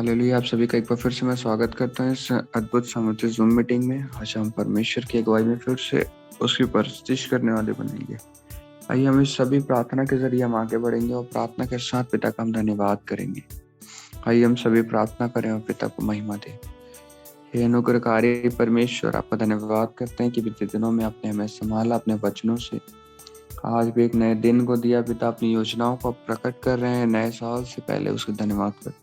Hallelujah. आप सभी का एक बार फिर से मैं स्वागत करता हूँ इस अद्भुत सामर्थ्य जूम मीटिंग में। आज हम परमेश्वर की अगुवाई में फिर से उसकी परस्तिश करने वाले बनेंगे। आइए हम इस सभी प्रार्थना के जरिए हम आगे बढ़ेंगे और प्रार्थना के साथ पिता का हम धन्यवाद करेंगे। आइए हम सभी प्रार्थना करें और पिता को महिमा दें। हे अनुग्रहकारी परमेश्वर, आपका धन्यवाद करते हैं कि बीते दिनों में आपने हमें संभाला अपने वचनों से। आज भी एक नए दिन को दिया पिता, अपनी योजनाओं को प्रकट कर रहे हैं। नए साल से पहले उसका धन्यवाद करते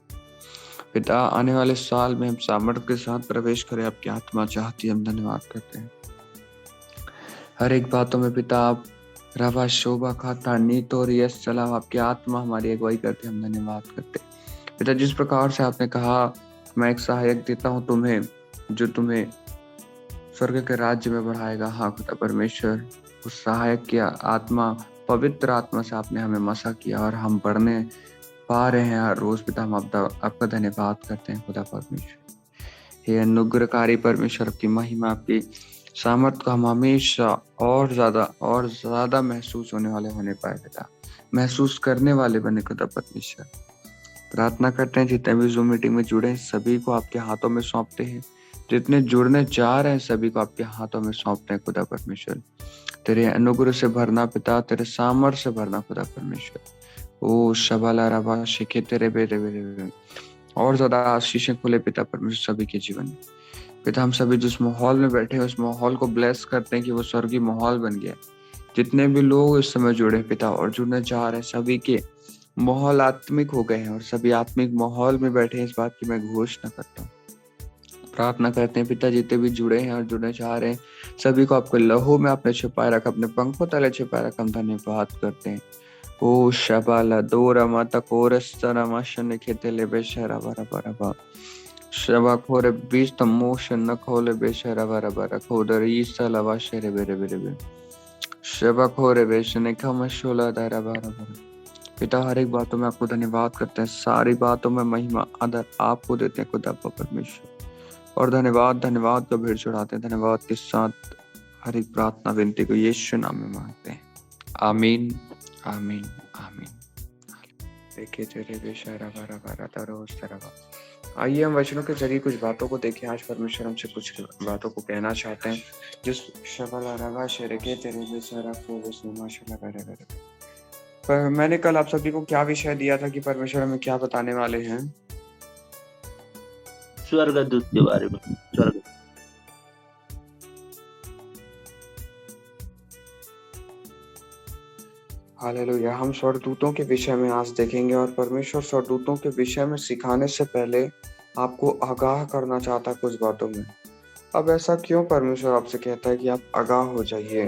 पिता। आने वाले साल में हम सामर्थ्य के साथ प्रवेश करें, आपकी आत्मा चाहती है, हम धन्यवाद करते हैं। हर एक बातों में पिता आप रवा शोभा खाता नीत और यश सलाम, आपकी आत्मा हमारी अगुवाई करते, हम धन्यवाद करते हैं। पिता, जिस प्रकार से आपने कहा मैं एक सहायक देता हूँ तुम्हें जो तुम्हें स्वर्ग के राज्य में बढ़ाएगा। हाँ खुदा परमेश्वर, उस सहायक की आत्मा, पवित्र आत्मा से आपने हमें मसा किया और हम बढ़ने पा रहे हैं हर रोज। पिता हम आपका धन्यवाद करते हैं खुदा परमेश्वर। हे अनुग्रहकारी परमेश्वर, आपकी महिमा, आपकी सामर्थ को हम हमेशा और ज्यादा महसूस होने वाले होने पाए पिता, महसूस करने वाले बने खुदा परमेश्वर। प्रार्थना करते हैं जितने भी जूम मीटिंग में जुड़े हैं सभी को आपके हाथों में सौंपते हैं। जितने जुड़ने जा रहे हैं सभी को आपके हाथों में सौंपते हैं खुदा परमेश्वर। तेरे अनुग्रह से भरना पिता, तेरे सामर्थ्य से भरना खुदा परमेश्वर। ओ शबाला रबा शिखे तेरे बेरे बेरे और ज्यादा आशीषें खुले पिता परमेश्वर सभी के जीवन में। पिता हम सभी जिस माहौल में बैठे हैं उस माहौल को ब्लेस करते हैं कि वो स्वर्गीय माहौल बन गया। जितने भी लोग इस समय जुड़े पिता और जुड़ने जा रहे हैं सभी के माहौल आत्मिक हो गए हैं और सभी आत्मिक माहौल में बैठे हैं, इस बात की मैं घोषणा करता हूँ। प्रार्थना करते हैं पिता, जितने भी जुड़े हैं और जुड़ने चाह रहे हैं सभी को आपके लहू में आपने छिपाए रखा, अपने पंखों तले छिपाए रखा, हम धन्यवाद करते हैं। ओ शबाला दोरा माता कोरस्तरा माशन खेतेले बेशरा बरा बरा बा शबा खोरे बीस तमोशन न खोले बेशरा बरा बरा खोदर ईसा लवा शेरे बेरे बेरे बे शबा खोरे बेशने खमशोला दारा बरा बरा। पिता हर एक बातों में आपको धन्यवाद करते हैं, सारी बातों में महिमा आदर आपको देते हैं खुदा परमेश्वर। और धन्यवाद का भीड़ चढ़ाते हैं। धन्यवाद के साथ हर एक प्रार्थना विनती को यीशु नाम में मांगते हैं, आमीन आमीन आमीन। आइए हम वचनों के जरिए कुछ बातों को देखें। आज परमेश्वर हमसे कुछ बातों को कहना चाहते हैं। जिस पर मैंने कल आप सभी को क्या विषय दिया था कि परमेश्वर हमें क्या बताने वाले हैं? स्वर्गदूत के बारे में। स्वर्ग हालेलुया। हम स्वर्गदूतों के विषय में आज देखेंगे और परमेश्वर स्वर्गदूतों के विषय में सिखाने से पहले आपको आगाह करना चाहता है कुछ बातों में। अब ऐसा क्यों परमेश्वर आपसे कहता है कि आप आगाह हो जाइए?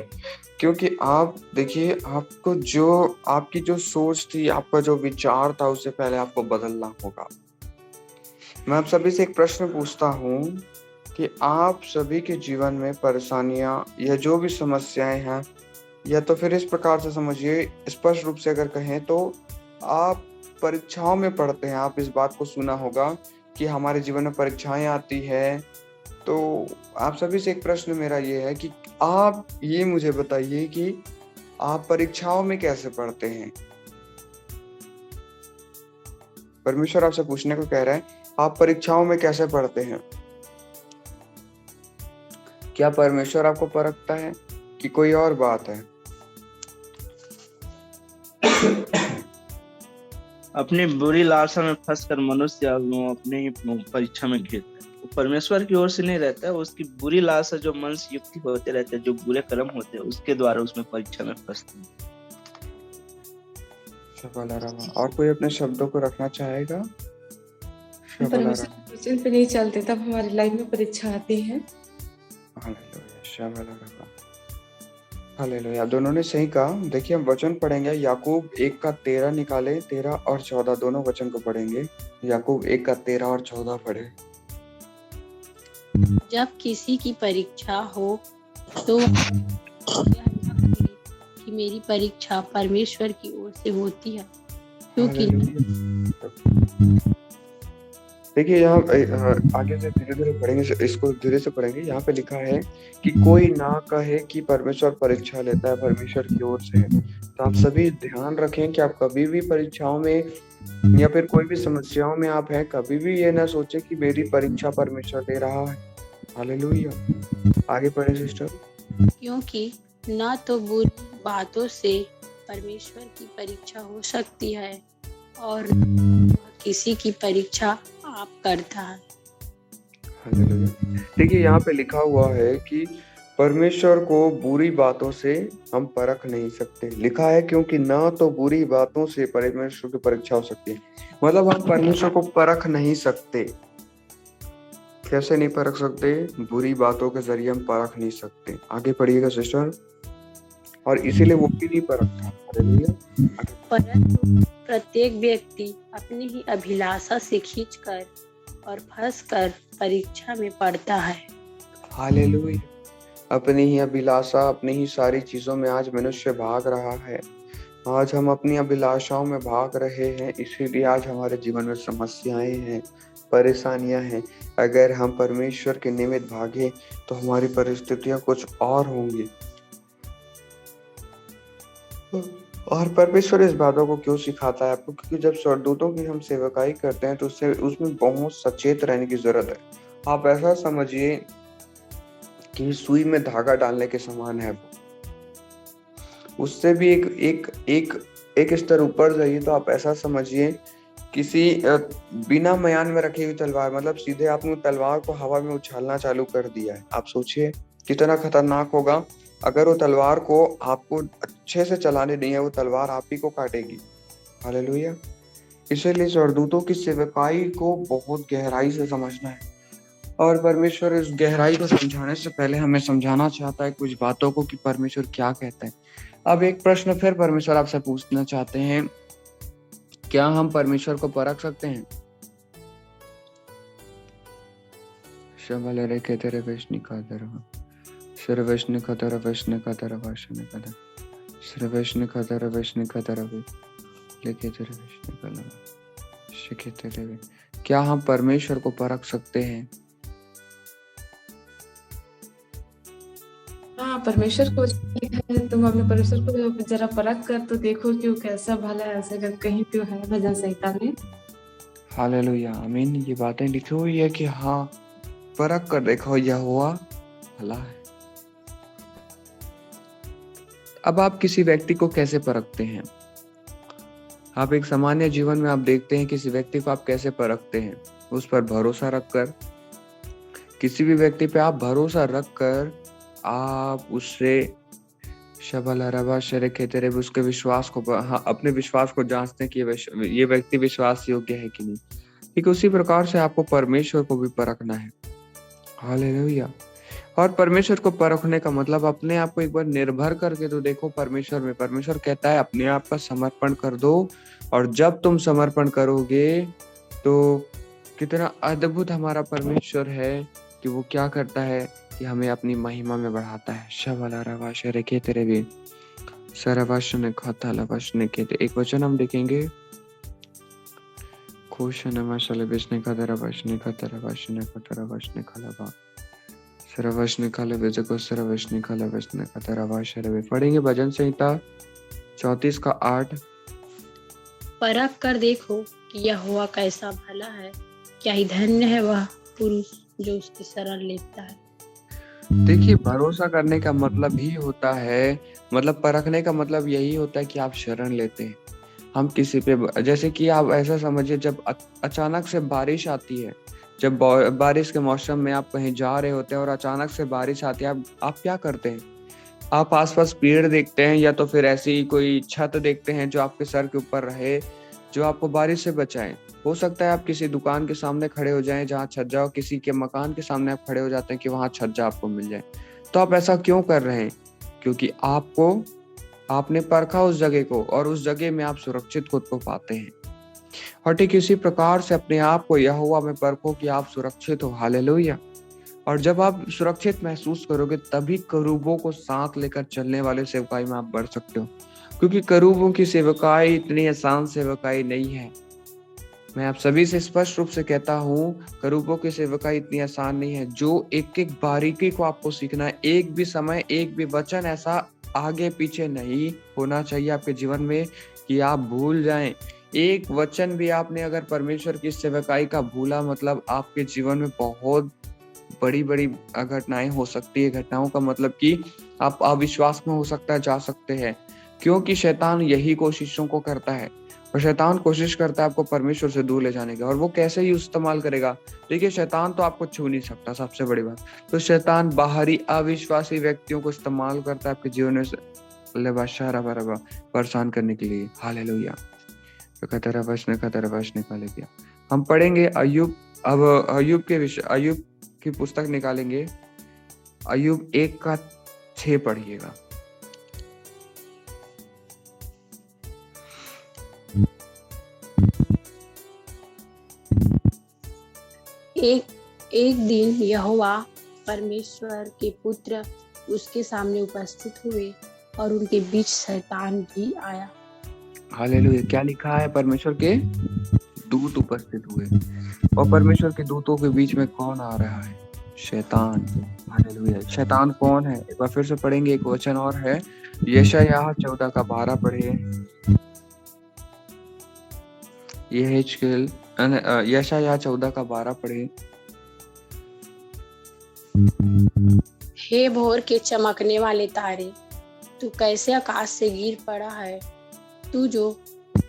क्योंकि आप देखिए, आपको जो आपकी जो सोच थी, आपका जो विचार था, उससे पहले आपको बदलना होगा। मैं आप सभी से एक प्रश्न पूछता हूँ कि आप सभी के जीवन में परेशानियां या जो भी समस्याएं हैं, या तो फिर इस प्रकार से समझिए, स्पष्ट रूप से अगर कहें तो आप परीक्षाओं में पढ़ते हैं। आप इस बात को सुना होगा कि हमारे जीवन में परीक्षाएं आती है। तो आप सभी से एक प्रश्न मेरा ये है कि आप ये मुझे बताइए कि आप परीक्षाओं में कैसे पढ़ते हैं? परमेश्वर आपसे पूछने को कह रहा है, आप परीक्षाओं में कैसे पढ़ते हैं? क्या परमेश्वर आपको परखता है कि कोई और बात है? अपनी बुरी लालसा में फंसकर मनुष्य अपने ही परीक्षा में घिरता है। वो परमेश्वर की ओर से नहीं रहता है, उसकी बुरी लालसा जो मन से युक्ति होते रहते हैं, जो बुरे कर्म होते हैं, उसके द्वारा उसमें परीक्षा में फंसते हैं। और कोई अपने शब्दों को रखना चाहेगा? परमेश्वर पे नहीं चलते तब हमारी लाइफ में परीक्षा आती है। हालेलुया। दोनों ने सही कहा। देखिए हम वचन पढ़ेंगे, याकूब 1:13 निकाले, 13 और 14 दोनों वचन को पढ़ेंगे। याकूब 1:13 और 14 पढ़े। जब किसी की परीक्षा हो तो कि मेरी परीक्षा परमेश्वर की ओर से होती है, क्योंकि देखिए यहाँ आगे से धीरे-धीरे पढ़ेंगे, इसको धीरे से पढ़ेंगे। यहाँ पे लिखा है कि कोई ना कहे कि परमेश्वर परीक्षा लेता है, परमेश्वर की ओर से है। तो आप सभी ध्यान रखें कि आप कभी भी परीक्षाओं में या फिर कोई भी समस्याओं में आप हैं, कभी भी ये ना सोचें कि मेरी परीक्षा परमेश्वर ले रहा है। हालेलुया। आगे पढ़ें सिस्टर। क्योंकि ना तो बुरी बातों से परमेश्वर की परीक्षा हो सकती है और न किसी की परीक्षा आप करता है। हालेलुया। देखिए यहाँ पे लिखा हुआ है कि परमेश्वर को बुरी बातों से हम परख नहीं सकते। लिखा है क्योंकि ना तो बुरी बातों से परमेश्वर की परीक्षा हो सकती है। मतलब हम परमेश्वर को परख नहीं सकते। कैसे नहीं परख सकते? बुरी बातों के जरिए हम परख नहीं सकते। आगे पढ़िएगा सिस्टर। और इसीलिए वो भी नहीं परखता। हालेलुया। परंतु प्रत्येक व्यक्ति अपनी ही अभिलाषा से खींचकर और फंसकर परीक्षा में पड़ता है। हालेलुया। अपनी ही अभिलाषा, अपनी ही सारी चीजों में आज मनुष्य भाग रहा है। आज हम अपनी अभिलाषाओं में भाग रहे हैं, इसीलिए आज हमारे जीवन में समस्याएं हैं, परेशानियां हैं। अगर हम परमेश्वर के निमित्त भागे तो हमारी परिस्थितियां कुछ और होंगी। और परमेश्वर इस बातों को क्यों सिखाता है आपको? क्योंकि जब स्वर्गदूतों की हम सेवकाई करते हैं तो उससे उसमें बहुत सचेत रहने की जरूरत है। आप ऐसा समझिए कि सुई में धागा डालने के समान है। उससे भी एक स्तर ऊपर जाइए तो आप ऐसा समझिए किसी बिना म्यान में रखी हुई तलवार, मतलब सीधे आपने तलवार को हवा में उछालना चालू कर दिया है। आप सोचिए कितना खतरनाक होगा। अगर वो तलवार को आपको अच्छे से चलाने नहीं है, वो तलवार आप ही को काटेगी। हालेलुया। इसीलिए स्वर्गदूतों की सेवकाई को बहुत गहराई से समझना है। और परमेश्वर इस गहराई को समझाने से पहले हमें समझाना चाहता है कुछ बातों को कि परमेश्वर क्या कहता है। अब एक प्रश्न फिर परमेश्वर आपसे पूछना चाहते हैं, क्या हम परमेश्वर को परख सकते हैं? शबल के तेरे वैष्णि का दर सर्वैष्णि का दर वैष्णि का दर भाषण का दर सर्वैष्णि का दर वैष्णि का दर लेके तेरे वैष्णि का लगा शिखे तेरे। क्या हम परमेश्वर को परख सकते हैं? हाँ, परमेश्वर को लिखा है, तुम अपने परमेश्वर को जरा परख कर तो देखो कि वो कैसा भला है, ऐसा अगर कहीं पे है भजन संहिता में। हालेलुया, आमीन। ये बातें लिखी हुई है कि हाँ, परख कर देखो यहोवा भला है। अब आप किसी व्यक्ति को कैसे परखते हैं? आप एक सामान्य जीवन में आप देखते हैं किसी व्यक्ति को आप कैसे परखते हैं? उस पर भरोसा रखकर। किसी भी व्यक्ति पे आप भरोसा रखकर आप उससे शबल रबा शरखे तेरे उसके विश्वास को, हाँ, अपने विश्वास को जांचते हैं कि ये व्यक्ति विश्वास योग्य है कि नहीं। ठीक उसी प्रकार से आपको परमेश्वर को भी परखना है। हालेलुया। और परमेश्वर को परखने का मतलब अपने आप को एक बार निर्भर करके तो देखो परमेश्वर में। परमेश्वर कहता है अपने आप का समर्पण कर दो, और जब तुम समर्पण करोगे तो कितना अद्भुत हमारा परमेश्वर है कि वो क्या करता है कि हमें अपनी महिमा में बढ़ाता है। शबला रवाश रेखे तेरे भी सरवाशन खाता लवशन के। एक वचन हम देखेंगे, खुशन मशल बिस्ने का दरवशने का तरवशने का तरवशने का लवा सरवशने का लवे को सरवशने का लवशने का तरवाश रे। पढ़ेंगे भजन संहिता 34:8। परख कर देखो कि यहोवा कैसा भला है, क्या ही धन्य है वह पुरुष जो उसकी शरण लेता है। देखिए, भरोसा करने का मतलब ही होता है, मतलब परखने का मतलब यही होता है कि आप शरण लेते हैं। हम किसी पे, जैसे कि आप ऐसा समझिए, जब अचानक से बारिश आती है, जब बारिश के मौसम में आप कहीं जा रहे होते हैं और अचानक से बारिश आती है, आप क्या करते हैं? आप आसपास पेड़ देखते हैं या तो फिर ऐसी कोई छत देखते हैं जो आपके सर के ऊपर रहे, जो आपको बारिश से बचाए। हो सकता है आप किसी दुकान के सामने खड़े हो जाएं जहां छज्जा हो, किसी के मकान के सामने आप खड़े हो जाते हैं कि वहां छज्जा आपको मिल जाए। तो आप ऐसा क्यों कर रहे हैं? क्योंकि आपने परखा उस जगह को, और उस जगह में आप सुरक्षित खुद को पाते हैं। और ठीक इसी प्रकार से अपने आप को यहोवा में परखो कि आप सुरक्षित हो। हालेलुया। और जब आप सुरक्षित महसूस करोगे तभी करूबों को साथ लेकर चलने वाले सेवकाई में आप बढ़ सकते हो। क्योंकि करूबों की सेवकाई इतनी आसान सेवकाई नहीं है। मैं आप सभी से स्पष्ट रूप से कहता हूँ, करूबों की सेवकाई इतनी आसान नहीं है। जो एक एक बारीकी को आपको सीखना है, एक भी समय, एक भी वचन ऐसा आगे पीछे नहीं होना चाहिए आपके जीवन में कि आप भूल जाएं। एक वचन भी आपने अगर परमेश्वर की सेवकाई का भूला, मतलब आपके जीवन में बहुत बड़ी बड़ी घटनाएं हो सकती है। घटनाओं का मतलब कि आप अविश्वास में हो सकता है जा सकते हैं, क्योंकि शैतान यही कोशिशों को करता है। और शैतान कोशिश करता है आपको परमेश्वर से दूर ले जाने की। और वो कैसे ही इस्तेमाल करेगा? देखिए, शैतान तो आपको छू नहीं सकता, सबसे बड़ी बात। तो शैतान बाहरी अविश्वासी व्यक्तियों को इस्तेमाल करता है आपके जीवन में परेशान करने के लिए। हालेलुया। निकाले दिया। हम पढ़ेंगे अय्यूब। अब अय्यूब की पुस्तक निकालेंगे। अय्यूब 1:6 पढ़िएगा। एक दिन यहोवा परमेश्वर के पुत्र उसके सामने उपस्थित हुए और उनके बीच शैतान भी आया। हालेलुया। क्या लिखा है? परमेश्वर के दूत उपस्थित हुए। और परमेश्वर के दूतों के बीच में कौन आ रहा है? शैतान। हालेलुया। शैतान कौन है? एक बार फिर से पढ़ेंगे। एक वचन और है, यशायाह 14:12 पढ़िए। यशायाह 14:12 पढ़िए। हे भोर के चमकने वाले तारे, तू कैसे आकाश से गिर पड़ा है। तू जो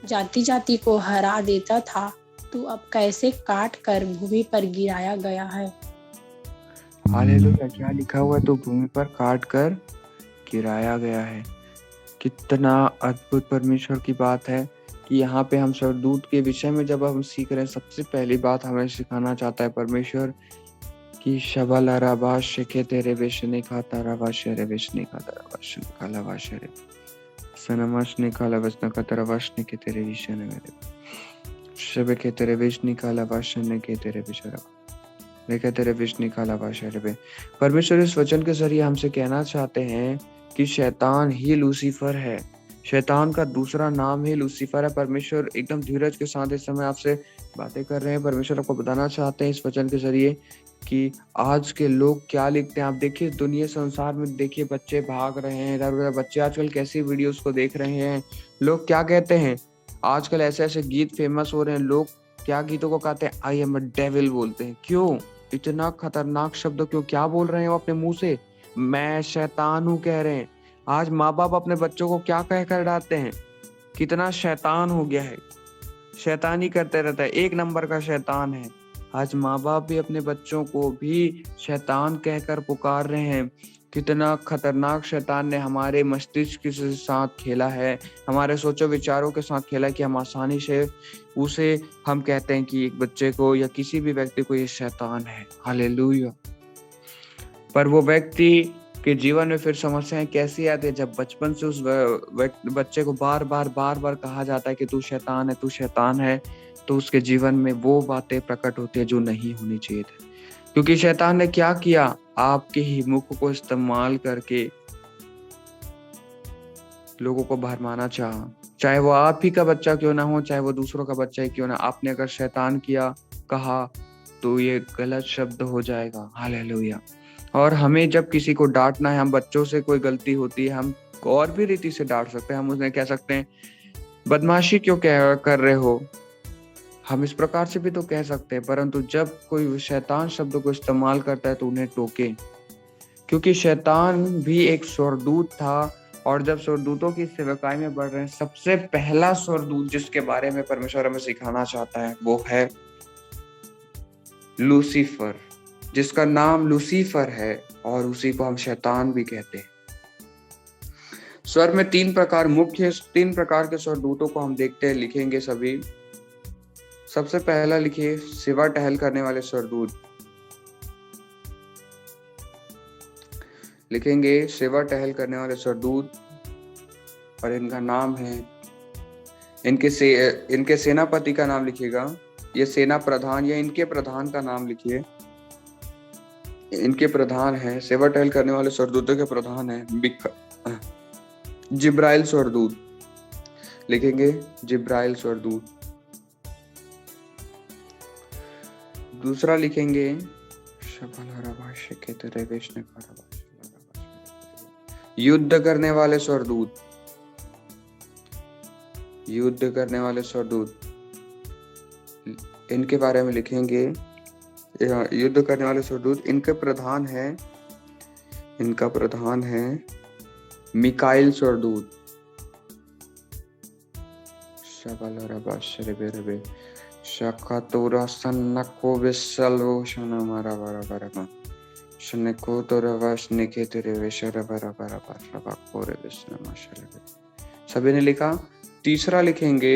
जाति जाति को हरा देता था, तू अब कैसे काट कर भूमि पर गिराया गया है। हालेलुया। क्या लिखा हुआ है? तो भूमि पर काट कर गिराया गया है। कितना अद्भुत परमेश्वर की बात है कि यहाँ पे हम स्वर्गदूत के विषय में जब हम सीख रहे हैं, सबसे पहली बात हमें सिखाना चाहता है परमेश्वर कि शबल राबाश के तेरे विष नहीं खाता, राबाश रे विष नहीं खाता, राबाश निकाला वाश रे सनमश निकाला वसन का तरवाश ने के तेरे विषय ने मेरे शब के तेरे विष निकाला वाश ने के तेरे विषय लेके तेरे विष निकाला वाश रे। परमेश्वर इस वचन के जरिए हमसे कहना चाहते हैं कि शैतान ही लूसीफर है। शैतान का दूसरा नाम ही लूसीफर है। परमेश्वर एकदम धीरज के साथ इस समय आपसे बातें कर रहे हैं। परमेश्वर आपको बताना चाहते हैं इस वचन के जरिए कि आज के लोग क्या लिखते हैं। आप देखिए, दुनिया संसार में देखिए, बच्चे भाग रहे हैं इधर उधर। बच्चे आजकल कैसी वीडियोस को देख रहे हैं। लोग क्या कहते हैं आजकल? ऐसे ऐसे गीत फेमस हो रहे हैं। लोग क्या गीतों को कहते हैं? आई एम अ डेविल बोलते हैं। क्यों? इतना खतरनाक शब्द क्यों? क्या बोल रहे हैं वो अपने मुंह से? मैं शैतान हूँ कह रहे हैं। आज माँ बाप अपने बच्चों को क्या कह कर डालते हैं? कितना शैतान हो गया है, शैतानी करते रहता है, एक नंबर का शैतान है। आज माँ बाप भी अपने बच्चों को भी शैतान कहकर पुकार रहे हैं। कितना खतरनाक शैतान ने हमारे मस्तिष्क के साथ खेला है, हमारे सोचो विचारों के साथ खेला कि हम आसानी से उसे हम कहते हैं कि एक बच्चे को या किसी भी व्यक्ति को ये शैतान है। हालेलुया। पर वो व्यक्ति के जीवन में फिर समस्याएं कैसी आती है? जब बचपन से उस बच्चे को बार बार कहा जाता है कि तू शैतान है, तू शैतान है, तो उसके जीवन में वो बातें प्रकट होती है जो नहीं होनी चाहिए थी। क्योंकि शैतान ने क्या किया? आपके ही मुख को इस्तेमाल करके लोगों को भरमाना चाहा। चाहे वो आप ही का बच्चा क्यों ना हो, चाहे वो दूसरों का बच्चा ही क्यों ना, आपने अगर शैतान किया कहा तो ये गलत शब्द हो जाएगा। हालेलुया। और हमें जब किसी को डांटना है, हम बच्चों से कोई गलती होती है, हम और भी रीति से डांट सकते हैं। हम उन्हें कह सकते हैं बदमाशी क्यों कर रहे हो, हम इस प्रकार से भी तो कह सकते हैं। परंतु जब कोई शैतान शब्द को इस्तेमाल करता है तो उन्हें टोके, क्योंकि शैतान भी एक स्वर्गदूत था। और जब स्वर्गदूतों की सेवकाई में बढ़ रहे हैं, सबसे पहला स्वर्गदूत जिसके बारे में परमेश्वर हमें सिखाना चाहता है वो है लूसीफर, जिसका नाम लूसीफर है और उसी को हम शैतान भी कहते हैं। स्वर्ग में तीन प्रकार के स्वर्गदूतों को हम देखते हैं, लिखेंगे सभी। सबसे पहला लिखिए सेवा टहल करने वाले स्वर्गदूत, लिखेंगे सेवा टहल करने वाले स्वर्गदूत। और इनका नाम है, इनके सेनापति का नाम लिखिएगा। ये सेना प्रधान या इनके प्रधान का नाम लिखिए। इनके प्रधान है, सेवा टहल करने वाले स्वर्गदूतों के प्रधान है जिब्राइल स्वर्गदूत, लिखेंगे जिब्राइल स्वर्गदूत। दूसरा लिखेंगे शबलहरा भाष्य के तेरे विष्णु युद्ध करने वाले स्वरदूत, युद्ध करने वाले स्वरदूत, इनके बारे में लिखेंगे। युद्ध करने वाले स्वरदूत, इनका प्रधान है मिकाइल स्वरदूत। शबलरबे शकातोरा सन्नको विसलो शनमरा बरा बरा शनको तोरवश निके तेरे विशर बरा बरा बरा कोरे विष्णु शरबे। सभी ने लिखा। तीसरा लिखेंगे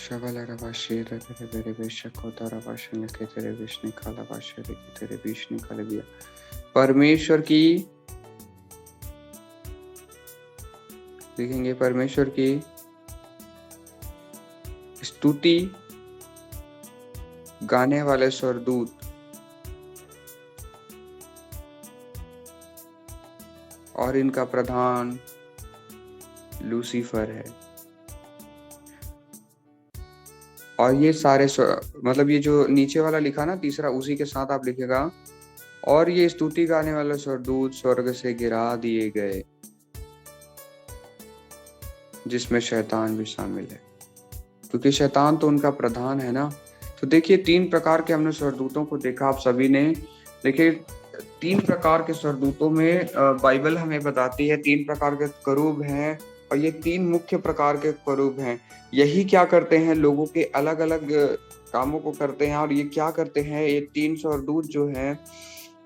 शबलरबाशी तेरे बेरे बेशकोतरबाश निके तेरे विष्णु कालबाश निके तेरे विष्णु कालबिया। परमेश्वर की लिखेंगे, परमेश्वर की स्तुति गाने वाले स्वरदूत और इनका प्रधान लूसीफर है। और ये सारे मतलब ये जो नीचे वाला लिखा ना तीसरा, उसी के साथ आप लिखेगा और ये स्तुति गाने वाले स्वरदूत स्वर्ग से गिरा दिए गए, जिसमें शैतान भी शामिल है, क्योंकि शैतान तो उनका प्रधान है ना। तो देखिए 3 प्रकार के हमने स्वरदूतों को देखा आप सभी ने। देखिए 3 प्रकार के स्वरदूतों में बाइबल हमें बताती है 3 प्रकार के करूब हैं, और ये 3 मुख्य प्रकार के करूब हैं। यही क्या करते हैं, लोगों के अलग अलग कामों को करते हैं। और ये क्या करते हैं, ये 3 स्वरदूत जो हैं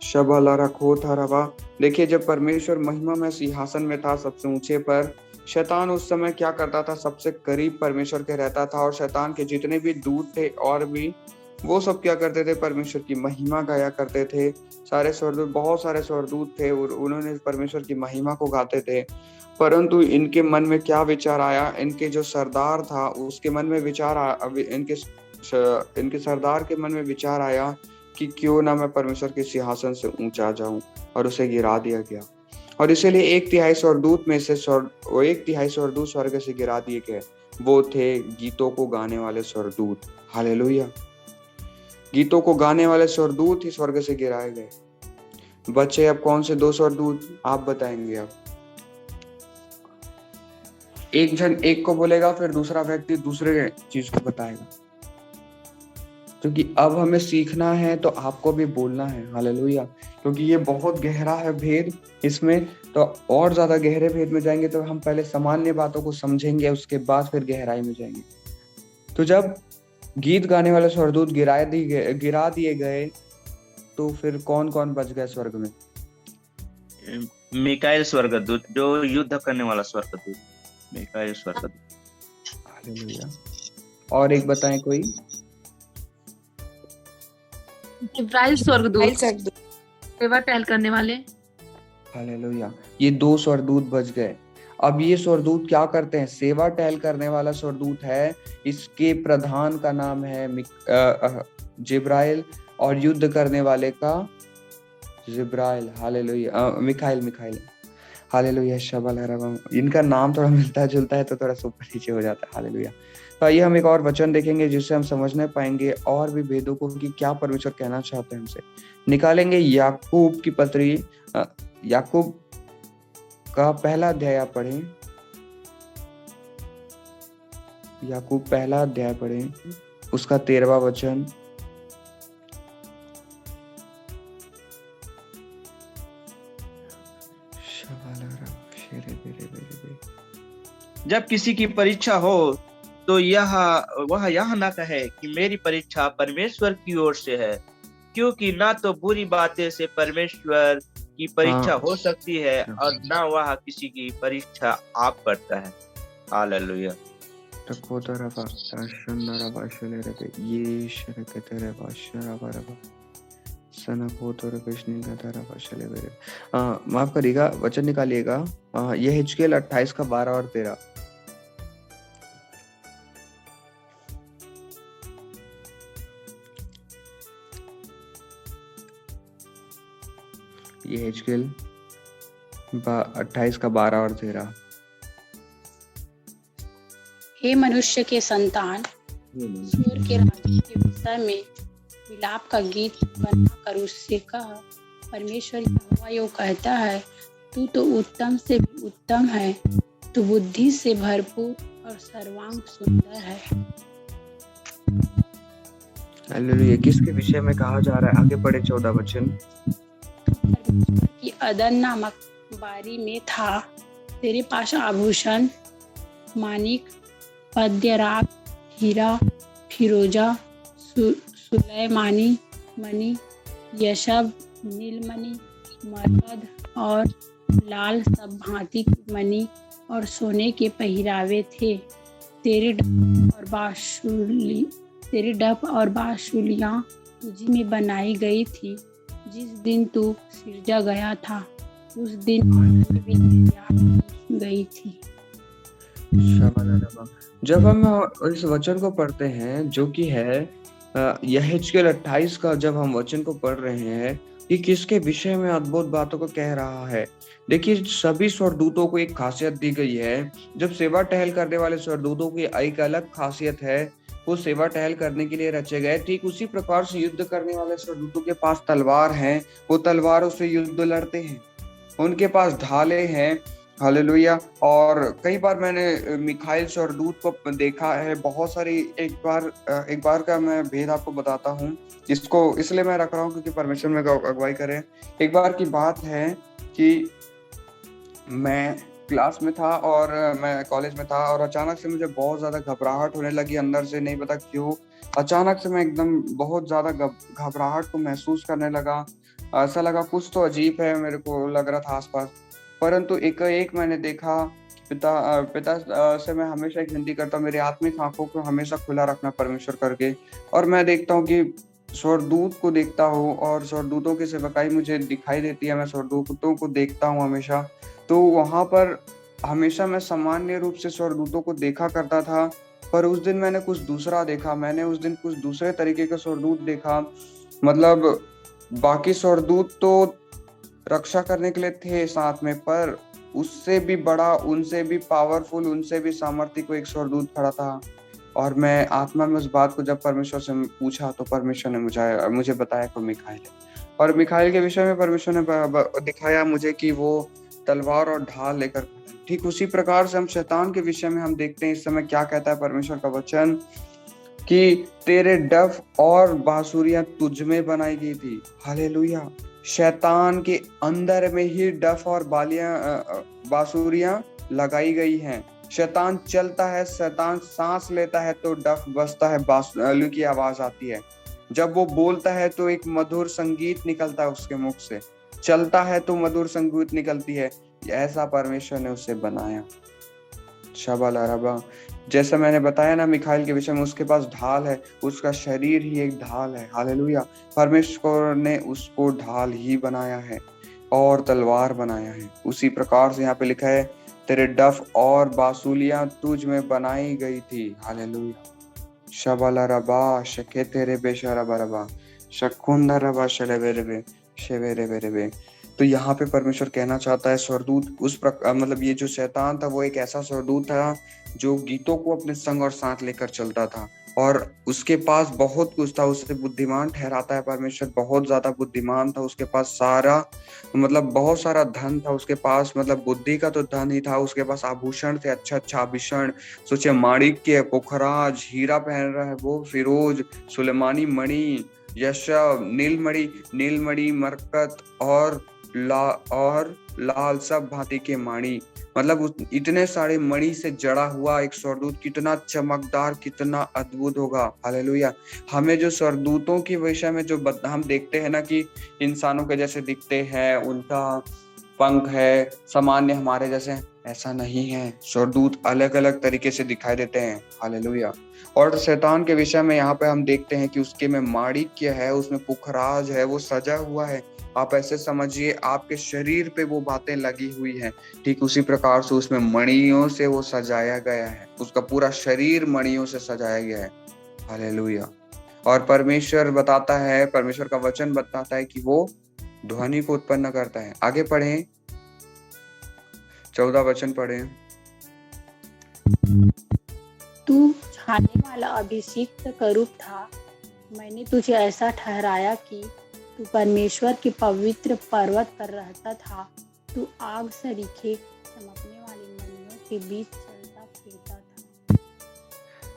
शबलरा खोथरबा। देखिए जब परमेश्वर महिमा में सिंहासन में था सबसे ऊंचे पर, शैतान उस समय क्या करता था, सबसे करीब परमेश्वर के रहता था। और शैतान के जितने भी दूत थे और भी, वो सब क्या करते थे, परमेश्वर की महिमा गाया करते थे। सारे स्वरदूत, बहुत सारे स्वरदूत थे और उन्होंने परमेश्वर की महिमा को गाते थे। परंतु इनके मन में क्या विचार आया, इनके जो सरदार था उसके मन में विचार आया, इनके सरदार के मन में विचार आया कि क्यों ना मैं परमेश्वर के सिंहासन से ऊंचा जाऊं, और उसे गिरा दिया गया। और इसीलिए 1/3 स्वरदूत में से 1/3 स्वरदूत स्वर्ग से गिरा दिए गए। वो थे गीतों को गाने वाले स्वरदूत। हालेलुया। गीतों को गाने वाले स्वरदूत ही स्वर्ग से गिराए गए। बच्चे अब कौन से 2 स्वरदूत आप बताएंगे। अब एक जन एक को बोलेगा, फिर दूसरा व्यक्ति दूसरे चीज को बताएगा, क्योंकि अब हमें सीखना है तो आपको भी बोलना है। हालेलुया। क्योंकि ये बहुत गहरा है भेद इसमें, तो और ज्यादा गहरे भेद में जाएंगे तो हम पहले सामान्य बातों को समझेंगे, उसके बाद फिर गहराई में जाएंगे। तो जब गीत गाने वाले स्वरदूत गिरा दिए गए, तो फिर कौन कौन बच गए स्वर्ग में। मिकाइल स्वर्गदूत, जो युद्ध करने वाला स्वर्गदूत, मिकाइल स्वर्गदूत। हालेलुया। और एक बताएं कोई। जिब्राइल स्वर्गदूत, सेवा टहल करने वाले। हालेलुया। ये 2 स्वरदूत बच गए। अब ये स्वरदूत क्या करते हैं, सेवा टहल करने वाला स्वरदूत है, इसके प्रधान का नाम है जिब्राइल, और युद्ध करने वाले का जिब्राइल। हालेलुया। मिखाइल। हालेलुया। शबलरबा। इनका नाम थोड़ा मिलता जुलता है तो थोड़ा ऊपर नीचे हो जाता है। हालेलुया। तो आइए हम एक और वचन देखेंगे जिससे हम समझने पाएंगे और भी भेदों को कि क्या परमेश्वर कहना चाहते हैं हमसे। निकालेंगे याकूब की पत्री, याकूब का पहला अध्याय आप पढ़ें। याकूब पहला अध्याय पढ़ें, उसका 13वां वचन। जब किसी की परीक्षा हो तो वह यह न कहे कि मेरी परीक्षा परमेश्वर की ओर से है, क्योंकि ना तो बुरी बातें से परमेश्वर की परीक्षा हो सकती है और ना वह किसी की परीक्षा आप करता है। हालेलुया। माफ करिएगा, वचन निकालिएगा। ये हिजकिय्याल 28 का 12 और 13। ये हिजकिय्याल 28 का 12 और 13। हे मनुष्य के संतान, सूर के राजा के विषय में विलाप का गीत बनाकर उससे कहा, परमेश्वर यहोवा यो कहता है, तू तो उत्तम से भी उत्तम है, तू बुद्धि से भरपूर और सर्वांग सुंदर है। हालेलुया। किसके विषय में कहा जा रहा है? आगे पढ़े 14 वचन। परमेश्वर की अदन नामक बारी में था, तेरे पास आभूषण, मानिक, पद्यराग, हीरा, फिरोजा, सुलैमानी मणि, यशब, नीलमणि, मरकत और लाल सब भांति की मणि और सोने के पहिरावे थे। तेरे डफ और बांसुलियां तुझी में बनाई गई थी। जिस दिन तू सिरजा गया था, उस दिन गई थी। जब हम इस वचन को पढ़ते हैं, जो कि है यहेजकेल 28 का, जब हम वचन को पढ़ रहे हैं कि किसके विषय में अद्भुत बातों को कह रहा है। देखिए, सभी स्वर्गदूतों को एक खासियत दी गई है। जब सेवा टहल करने वाले स्वर्गदूतों की एक अलग खासियत है, वो सेवा टहल करने के लिए रचे गए। ठीक उसी प्रकार से युद्ध करने वाले स्वर्गदूतों के पास तलवार है, वो तलवारों से युद्ध लड़ते हैं। उनके पास ढाले हैं। हालेलुया। और कई बार मैंने मिखाइल स्वर्गदूत को देखा है। बहुत सारी एक बार का मैं भेद आपको बताता हूँ। इसको इसलिए मैं रख रहा हूँ क्योंकि परमेश्वर में अगुवाई करे। एक बार की बात है कि मैं क्लास में था और मैं कॉलेज में था, और अचानक से मुझे बहुत ज्यादा घबराहट होने लगी अंदर से, नहीं पता क्यों। अचानक से मैं एकदम बहुत ज्यादा घबराहट को महसूस करने लगा। ऐसा लगा कुछ तो अजीब है, मेरे को लग रहा था आसपास। परंतु एक मैंने देखा, पिता से मैं हमेशा एक विनती करता हूँ, मेरी आत्मिक आंखों को हमेशा खुला रखना परमेश्वर करके। और मैं देखता हूँ कि स्वर्गदूत को देखता हूँ और स्वर्गदूतों की सेवकाई मुझे दिखाई देती है। मैं स्वर्गदूतों को देखता हूँ हमेशा। तो वहां पर हमेशा मैं सामान्य रूप से स्वर्गदूतों को देखा करता था, पर उस दिन मैंने कुछ दूसरा देखा। मैंने उस दिन कुछ दूसरे तरीके का स्वर्गदूत देखा। मतलब बाकी स्वर्गदूत तो रक्षा करने के लिए थे साथ में, पर उससे भी बड़ा, उनसे भी पावरफुल, उनसे भी सामर्थ्य को एक स्वर्गदूत खड़ा था। और मैं आत्मा में उस बात को जब परमेश्वर से पूछा तो परमेश्वर ने मुझे बताया कि मिखाइल है। और मिखाइल के विषय में परमेश्वर ने दिखाया मुझे कि वो तलवार और ढाल लेकर। ठीक उसी प्रकार से हम शैतान के विषय में हम देखते हैं इस समय क्या कहता है परमेश्वर का वचन, कि तेरे डफ और बांसुरियां तुझ में बनाई गई थी। हालेलुया। शैतान के अंदर में ही डफ और बांसुरियां लगाई गई हैं। शैतान चलता है, शैतान सांस लेता है तो डफ बजता है, बांसुरी की आवाज आती है। जब वो बोलता है तो एक मधुर संगीत निकलता है उसके मुख से। चलता है तो मधुर संगीत निकलती है। ऐसा परमेश्वर ने उसे बनाया। शबाला रबा। जैसा मैंने बताया ना मिखाइल के विषय में, उसके पास ढाल है, उसका शरीर ही एक ढाल है। हालेलुया। परमेश्वर ने उसको ढाल ही बनाया है और तलवार बनाया है। उसी प्रकार से यहाँ पे लिखा है, तेरे डफ और बांसुलियां तुझ में बनाई गई थी। हालेलुया। शबाला रबा शके तेरे बेशरबा रबा शकुंदर रबा शलेबेरेबे शेवेरेबेरेबे। तो यहाँ पे परमेश्वर कहना चाहता है, स्वर्गदूत उस मतलब ये जो शैतान था वो एक ऐसा स्वर्गदूत था जो गीतों को अपने संग और साथ लेकर चलता था, और उसके पास बहुत कुछ था। उसे बुद्धिमान ठहराता है परमेश्वर, बहुत ज्यादा बुद्धिमान था। उसके पास सारा मतलब बहुत सारा धन था उसके पास। मतलब बुद्धि का तो धन ही था, उसके पास आभूषण थे, अच्छा आभूषण। सोचे माणिक्य, पोखराज, हीरा पहन रहा है वो, फिरोज, सुलेमानी मणि, यशब, नीलमणि, मरकत और लाल सब भांति के मणि। मतलब इतने सारे मणि से जड़ा हुआ एक स्वर्गदूत कितना चमकदार, कितना अद्भुत होगा। हालेलुया। हमें जो स्वर्गदूतों की विषय में जो हम देखते हैं ना कि इंसानों के जैसे दिखते हैं, उनका पंख है सामान्य हमारे जैसे, ऐसा नहीं है। स्वर्गदूत अलग अलग तरीके से दिखाई देते हैं। हालेलुया। और शैतान के विषय में यहाँ पे हम देखते हैं कि उसके में माणिक्य है, उसमें पुखराज है, वो सजा हुआ है। आप ऐसे समझिए आपके शरीर पे वो बातें लगी हुई हैं। ठीक उसी प्रकार से उसमें मणियों से वो सजाया गया है, उसका पूरा शरीर मणियों से सजाया गया है। हालेलुया। और परमेश्वर बताता है, परमेश्वर का वचन बताता है कि वो ध्वनि को उत्पन्न करता है। आगे पढ़ें, 14 वचन पढ़ें। तू खाने वाला अभिषिक्त करूप था। मैंने तुझे ऐसा ठहराया कि तू परमेश्वर के पवित्र पर्वत पर रहता था। तू आग सरीखे चमकने वाली मणियों के बीच चलता फिरता था।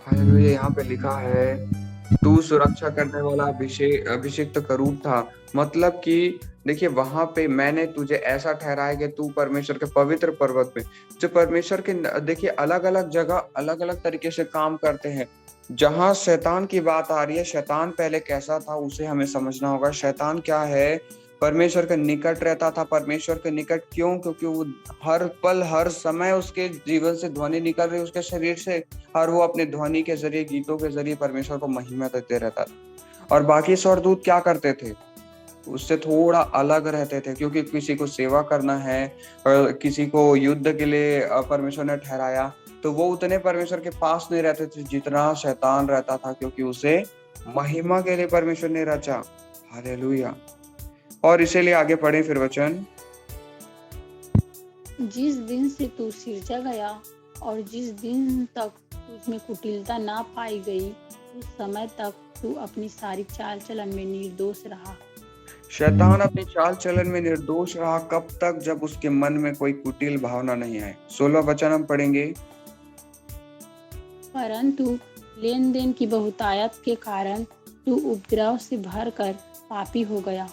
हालेलुया। यहाँ पे लिखा है तू सुरक्षा करने वाला अभिषिक्त करूब था। मतलब कि देखिए वहां पे मैंने तुझे ऐसा ठहराया कि तू परमेश्वर के पवित्र पर्वत पे, जो परमेश्वर के देखिए अलग अलग जगह अलग अलग तरीके से काम करते हैं। जहां शैतान की बात आ रही है, शैतान पहले कैसा था उसे हमें समझना होगा। शैतान क्या है? परमेश्वर के निकट रहता था। परमेश्वर के निकट क्यों? क्योंकि वो हर पल हर समय उसके जीवन से ध्वनि निकल रही उसके शरीर से, और वो अपने ध्वनि के जरिए, गीतों के जरिए परमेश्वर को महिमा देते रहता था। और बाकी स्वर्गदूत क्या करते थे? उससे थोड़ा अलग रहते थे, क्योंकि किसी को सेवा करना है और किसी को युद्ध के लिए परमेश्वर ने ठहराया, तो वो उतने परमेश्वर के पास नहीं रहते थे जितना शैतान रहता था, क्योंकि उसे महिमा के लिए परमेश्वर ने रचा। हालेलुया। और इसीलिए आगे पढ़े फिर वचन। जिस दिन से तू सिरजा गया और जिस दिन तक तुझमें कुटिलता ना पाई गई, उस समय तक तू अपनी सारी चाल चलन में निर्दोष रहा। शैतान अपनी चाल चलन में निर्दोष रहा कब तक? जब उसके मन में कोई कुटिल भावना नहीं आए। 16 वचन हम पढ़ेंगे। परंतु लेन देन की बहुतायत के कारण तू उपद्रव से भर कर पापी हो गया।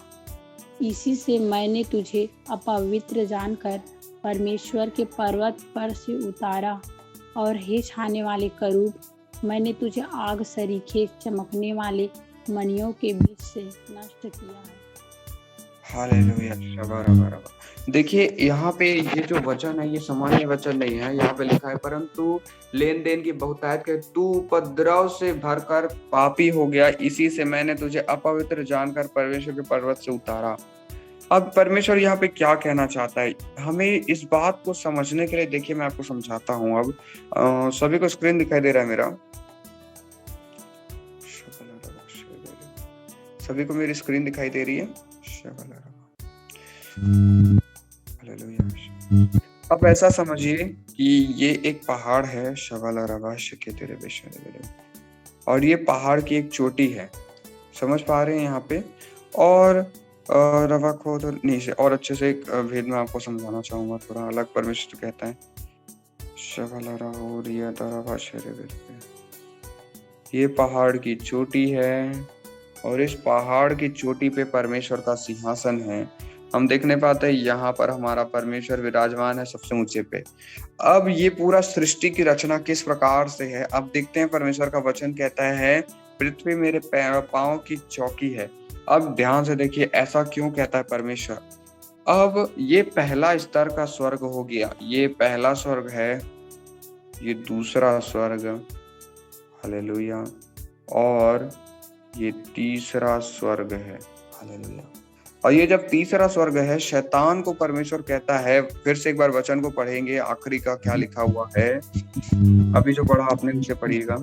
इसी से मैंने तुझे अपवित्र जानकर परमेश्वर के पर्वत पर से उतारा, और हे छाने वाले करूब, मैंने तुझे आग सरीखे चमकने वाले मणियों के बीच से नष्ट किया है। हालेलुया। शबा। देखिए यहाँ पे ये जो वचन है ये सामान्य वचन नहीं है। यहाँ पे लिखा है परंतु लेन देन की बहुतायत के तू उपद्रव से भरकर पापी हो गया, इसी से मैंने तुझे अपवित्र जानकर परमेश्वर के पर्वत से उतारा। अब परमेश्वर यहाँ पे क्या कहना चाहता है हमें इस बात को समझने के लिए, देखिए मैं आपको समझाता हूँ। अब सभी को स्क्रीन दिखाई दे रहा है मेरा? सभी को मेरी स्क्रीन दिखाई दे रही है? अब ऐसा समझिए कि ये एक पहाड़ है, और ये पहाड़ की एक चोटी है। समझ पा रहे हैं यहाँ पे? और रवा को तो नीचे और अच्छे से एक भेद में आपको समझाना चाहूंगा, थोड़ा अलग परमेश्वर कहता है। ये पहाड़ की चोटी है और इस पहाड़ की चोटी पे परमेश्वर का सिंहासन है। हम देखने पाते हैं यहाँ पर हमारा परमेश्वर विराजमान है सबसे ऊंचे पे। अब ये पूरा सृष्टि की रचना किस प्रकार से है, अब देखते हैं। परमेश्वर का वचन कहता है पृथ्वी मेरे पांव की चौकी है। अब ध्यान से देखिए ऐसा क्यों कहता है परमेश्वर। अब ये पहला स्तर का स्वर्ग हो गया, ये पहला स्वर्ग है, ये दूसरा स्वर्ग, हालेलुया, और ये तीसरा स्वर्ग है, हालेलुया। और ये जब तीसरा स्वर्ग है, शैतान को परमेश्वर कहता है, फिर से एक बार वचन को पढ़ेंगे, आखिरी का क्या लिखा हुआ है, अभी जो पढ़ा आपने नीचे पढ़िएगा।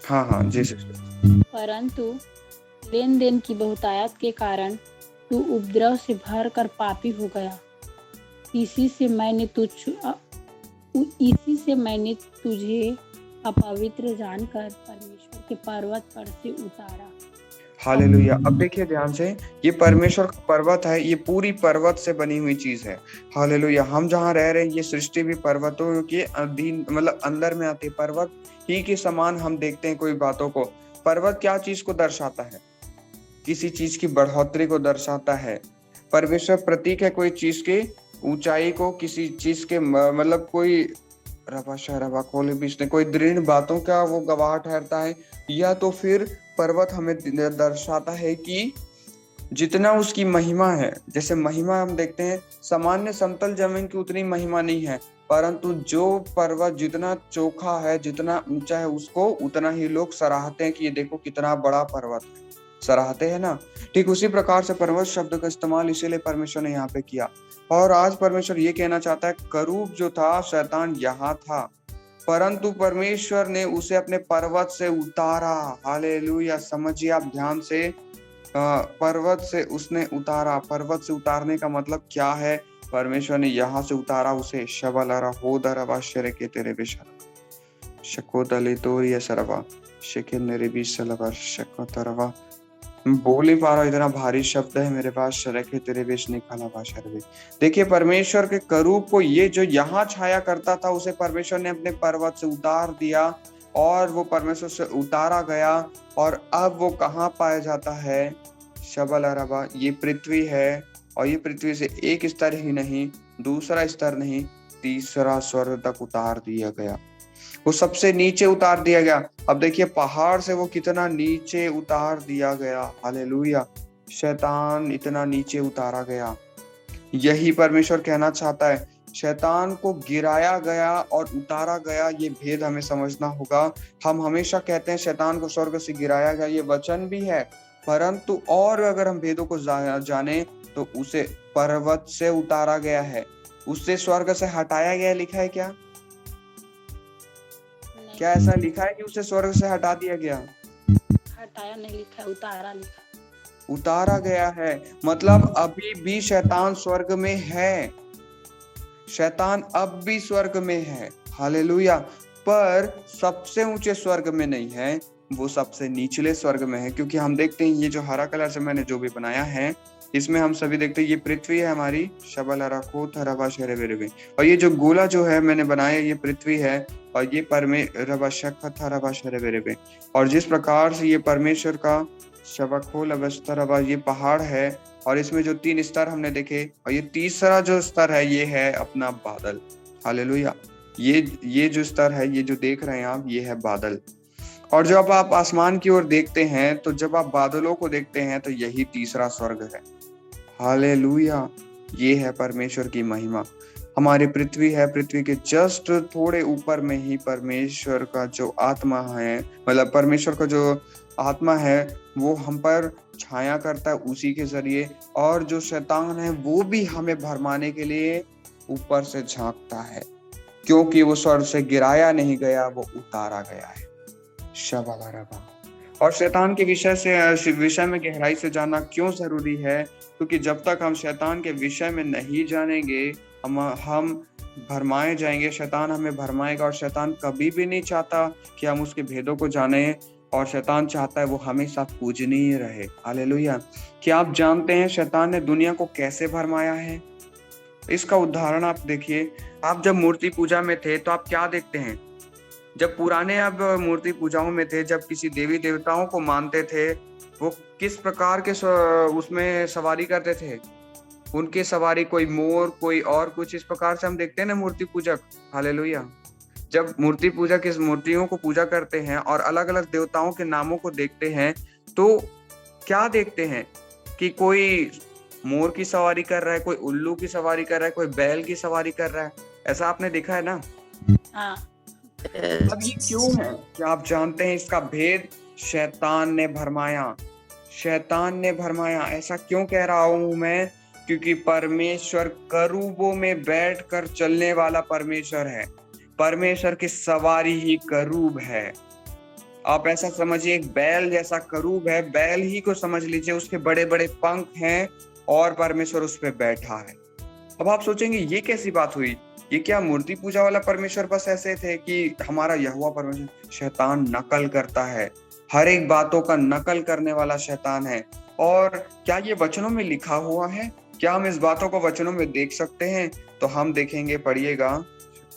हाँ जी सिस्टर। परंतु लेन देन की बहुतायत के कारण तू उपद्रव से भर कर पापी हो गया। इसी से मैंने तुझे अपवित्र जानकर परमेश्वर के पर्वत पर से उतारा। हालेलुया। अब देखिए ध्यान से, ये परमेश्वर का पर्वत है, ये पूरी पर्वत से बनी हुई चीज है। हालेलुया। हम जहाँ रह रहे हैं ये सृष्टि भी पर्वतों के अधीन, मतलब अंदर में आती है। पर्वत ही के समान हम देखते हैं कोई बातों को। पर्वत क्या चीज को दर्शाता है? किसी चीज की बढ़ोतरी को दर्शाता है। परमेश्वर प्रतीक है कोई चीज की ऊंचाई को, किसी चीज के मतलब कोई कोई दृढ़ बातों का वो गवाह ठहरता है। या तो फिर पर्वत हमें दर्शाता है कि जितना उसकी महिमा है, जैसे महिमा हम देखते हैं सामान्य समतल जमीन की उतनी महिमा नहीं है, परंतु जो पर्वत जितना चोखा है, जितना ऊंचा है, उसको उतना ही लोग सराहते हैं कि ये देखो कितना बड़ा पर्वत है, सराहते हैं ना। ठीक उसी प्रकार से पर्वत शब्द का इस्तेमाल इसीलिए परमेश्वर ने यहाँ पे किया। और आज परमेश्वर ये कहना चाहता है करूब जो था, शैतान यहाँ था, परंतु परमेश्वर ने उसे अपने पर्वत से उतारा। हालेलुया। समझिए आप ध्यान से, पर्वत से उसने उतारा। पर्वत से उतारने का मतलब क्या है? परमेश्वर ने यहाँ से उतारा उसे। शकोदलितोरिया सरवा शिखिर निरिबी सलवा शकोतरवा। बोल ही पा रहा हूं, इतना भारी शब्द है मेरे पास। शरखे तेरे बेश निकाला बा शरवे। देखिए परमेश्वर के करूब को, ये जो यहाँ छाया करता था उसे परमेश्वर ने अपने पर्वत से उतार दिया और वो परमेश्वर से उतारा गया। और अब वो कहाँ पाया जाता है? शबल अरबा, ये पृथ्वी है। और ये पृथ्वी से एक स्तर ही नहीं, दूसरा स्तर नहीं, तीसरा स्वर्ग तक उतार दिया गया। वो सबसे नीचे उतार दिया गया। अब देखिए पहाड़ से वो कितना नीचे उतार दिया गया। हालेलुया। शैतान इतना नीचे उतारा गया। यही परमेश्वर कहना चाहता है। शैतान को गिराया गया और उतारा गया, ये भेद हमें समझना होगा। हम हमेशा कहते हैं शैतान को स्वर्ग से गिराया गया, ये वचन भी है, परंतु और अगर हम भेदों को जाने तो उसे पर्वत से उतारा गया है, उससे स्वर्ग से हटाया गया। लिखा है क्या? क्या ऐसा लिखा है कि उसे स्वर्ग से हटा दिया गया? हटाया नहीं लिखा है, उतारा लिखा है। उतारा गया है, मतलब अभी भी शैतान स्वर्ग में है। शैतान अब भी स्वर्ग में है। हालेलुया। पर सबसे ऊंचे स्वर्ग में नहीं है, वो सबसे निचले स्वर्ग में है। क्योंकि हम देखते हैं ये जो हरा कलर से मैंने जो भी बनाया है, इसमें हम सभी देखते हैं ये पृथ्वी है हमारी, शबल अराको थरबा शरेबेरेबे। और ये जो गोला जो है मैंने बनाया, ये पृथ्वी है। और ये रबा शक थरबा शरेबेरेबे। और जिस प्रकार से ये परमेश्वर का शबखोल अवस्था रबा, ये पहाड़ है। और इसमें जो 3 स्तर हमने देखे, और ये तीसरा जो स्तर है ये है अपना बादल। हालेलुया। ये जो स्तर है, ये जो देख रहे हैं आप, ये है बादल। और जब आप आसमान की ओर देखते हैं, तो जब आप बादलों को देखते हैं तो यही तीसरा स्वर्ग है। हालेलुया। ये है परमेश्वर की महिमा। हमारी पृथ्वी है, पृथ्वी के जस्ट थोड़े ऊपर में ही परमेश्वर का जो आत्मा है, मतलब परमेश्वर का जो आत्मा है वो हम पर छाया करता है उसी के जरिए। और जो शैतान है वो भी हमें भरमाने के लिए ऊपर से झांकता है, क्योंकि वो स्वर्ग से गिराया नहीं गया, वो उतारा गया है। शबा। और शैतान के विषय में गहराई से जानना क्यों जरूरी है? क्योंकि जब तक हम शैतान के विषय में नहीं जानेंगे, हम भरमाए जाएंगे। शैतान हमें भरमाएगा। और शैतान कभी भी नहीं चाहता कि हम उसके भेदों को जाने। और शैतान चाहता है वो हमेशा पूजनीय रहे। हालेलुया। क्या आप जानते हैं शैतान ने दुनिया को कैसे भरमाया है? इसका उदाहरण आप देखिए। आप जब मूर्ति पूजा में थे तो आप क्या देखते हैं? जब पुराने आप मूर्ति पूजाओं में थे, जब किसी देवी देवताओं को मानते थे, वो किस प्रकार के उसमें सवारी करते थे? उनकी सवारी कोई मोर, कोई और कुछ, इस प्रकार से हम देखते हैं ना मूर्ति पूजक। हालेलुया। जब मूर्ति पूजक इस मूर्तियों को पूजा करते हैं और अलग अलग देवताओं के नामों को देखते हैं, तो क्या देखते हैं कि कोई मोर की सवारी कर रहा है, कोई उल्लू की सवारी कर रहा है, कोई बैल की सवारी कर रहा है। ऐसा आपने देखा है ना? हाँ। अब ये क्यों है? क्या आप जानते हैं इसका भेद? शैतान ने भरमाया। शैतान ने भरमाया। ऐसा क्यों कह रहा हूं मैं? क्योंकि परमेश्वर करूबों में बैठकर चलने वाला परमेश्वर है। परमेश्वर की सवारी ही करूब है। आप ऐसा समझिए, एक बैल जैसा करूब है। बैल ही को समझ लीजिए, उसके बड़े बड़े पंख हैं और परमेश्वर उस पे बैठा है। अब आप सोचेंगे ये कैसी बात हुई? ये क्या मूर्ति पूजा वाला परमेश्वर बस ऐसे थे कि हमारा यहोवा परमेश्वर? शैतान नकल करता है, हर एक बातों का नकल करने वाला शैतान है। और क्या ये वचनों में लिखा हुआ है? क्या हम इस बातों को वचनों में देख सकते हैं? तो हम देखेंगे, पढ़िएगा।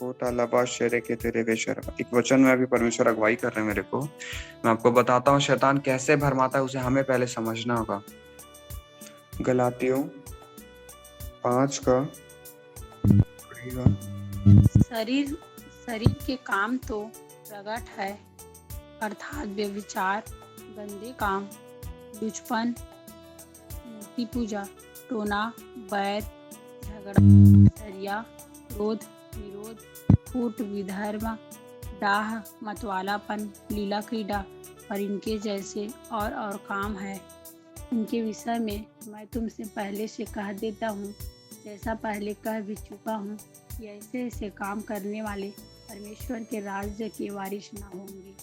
एक वचन में अभी परमेश्वर अगुवाई कर रहे हैं मेरे को। मैं आपको बताता हूँ शैतान कैसे भरमाता है, उसे हमें पहले समझना होगा। गलातियों 5 का शरीर के काम तो प्रकट है, अर्थात व्यभिचार, गंदे काम, लुचपन, मूर्ति पूजा, टोना, बैर, झगड़ा, सरिया, क्रोध, विरोध, फूट, विधर्म, डाह, मतवालापन, लीला क्रीड़ा और इनके जैसे और काम है। इनके विषय में मैं तुमसे पहले से कह देता हूँ, जैसा पहले कह भी चुका हूँ, कि ऐसे ऐसे काम करने वाले परमेश्वर के राज्य के वारिस ना होंगे।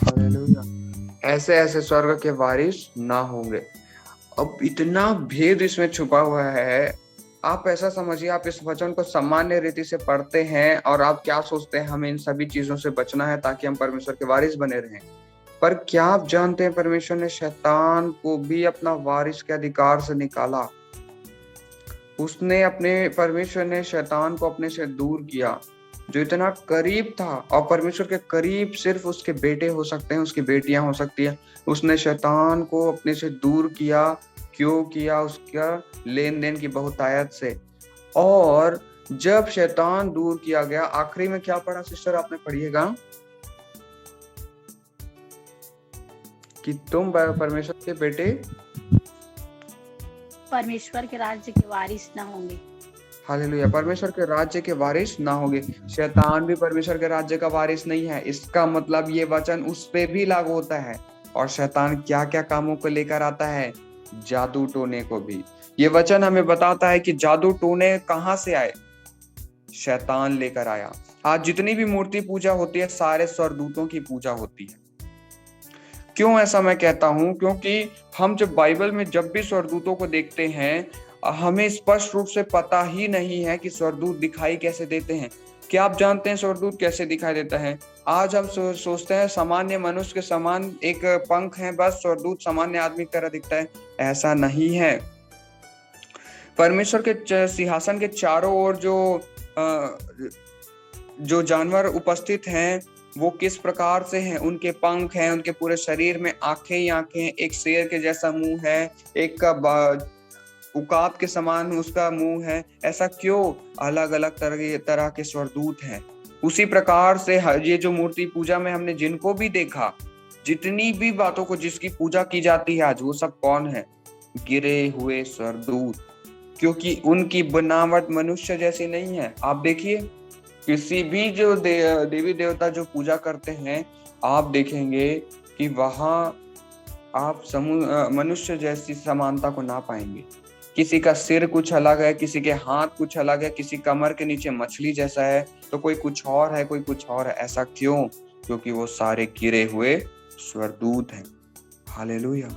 हालेलुया। ऐसे ऐसे स्वर्ग के वारिस ना होंगे। अब इतना भेद इसमें छुपा हुआ है। आप ऐसा समझिए, आप इस वचन को सामान्य रीति से पढ़ते हैं और आप क्या सोचते हैं, हमें इन सभी चीजों से बचना है ताकि हम परमेश्वर के वारिस बने रहें। पर क्या आप जानते हैं परमेश्वर ने शैतान को भी अपना वारिस के अधिकार से निकाला। परमेश्वर ने शैतान को अपने से दूर किया, जो इतना करीब था। और परमेश्वर के करीब सिर्फ उसके बेटे हो सकते हैं, उसकी बेटियां हो सकती है। उसने शैतान को अपने से दूर किया। क्यों किया? उसका लेन देन की बहुतायत से। और जब शैतान दूर किया गया, आखिरी में क्या पढ़ा सिस्टर, आपने पढ़िएगा कि तुम परमेश्वर के बेटे, परमेश्वर के राज्य के वारिस न होंगे। हालेलुया, परमेश्वर के राज्य के वारिस ना होंगे। शैतान भी परमेश्वर के राज्य का वारिस नहीं है। इसका मतलब ये वचन उस पे भी लागू होता है। और शैतान क्या क्या कामों को लेकर आता है? जादू टोने को भी। ये वचन हमें बताता है कि जादू टोने कहां से आए? शैतान लेकर आया। आज जितनी भी मूर्ति पूजा होती है, सारे स्वर्गदूतों की पूजा होती है। क्यों ऐसा मैं कहता हूं? क्योंकि हम जब बाइबल में जब भी स्वर्गदूतों को देखते हैं, हमें स्पष्ट रूप से पता ही नहीं है कि स्वर्गदूत दिखाई कैसे देते हैं। क्या आप जानते हैं स्वर्गदूत कैसे दिखाई देता है? आज हम सोचते हैं सामान्य मनुष्य के समान एक पंख है, बस स्वर्गदूत सामान्य आदमी की तरह दिखता है। ऐसा नहीं है। परमेश्वर के सिंहासन के चारों ओर जो जानवर उपस्थित हैं, वो किस प्रकार से हैं? उनके पंख हैं, उनके पूरे शरीर में आंखें ही आंखें, एक शेर के जैसा मुंह है, एक का उकाब के समान उसका मुंह है। ऐसा क्यों? अलग अलग तरह के स्वर्गदूत हैं। उसी प्रकार से ये जो मूर्ति पूजा में हमने जिनको भी देखा, जितनी भी बातों को जिसकी पूजा की जाती है आज, वो सब कौन है? गिरे हुए स्वर्गदूत। क्योंकि उनकी बनावट मनुष्य जैसी नहीं है। आप देखिए, किसी भी जो देवी देवता जो पूजा करते हैं, आप देखेंगे कि वहां आप मनुष्य जैसी समानता को ना पाएंगे। किसी का सिर कुछ अलग है, किसी के हाथ कुछ अलग है, किसी कमर के नीचे मछली जैसा है, तो कोई कुछ और है, कोई कुछ और है। ऐसा क्यों? क्योंकि वो सारे गिरे हुए स्वर्गदूत हैं। हालेलुया।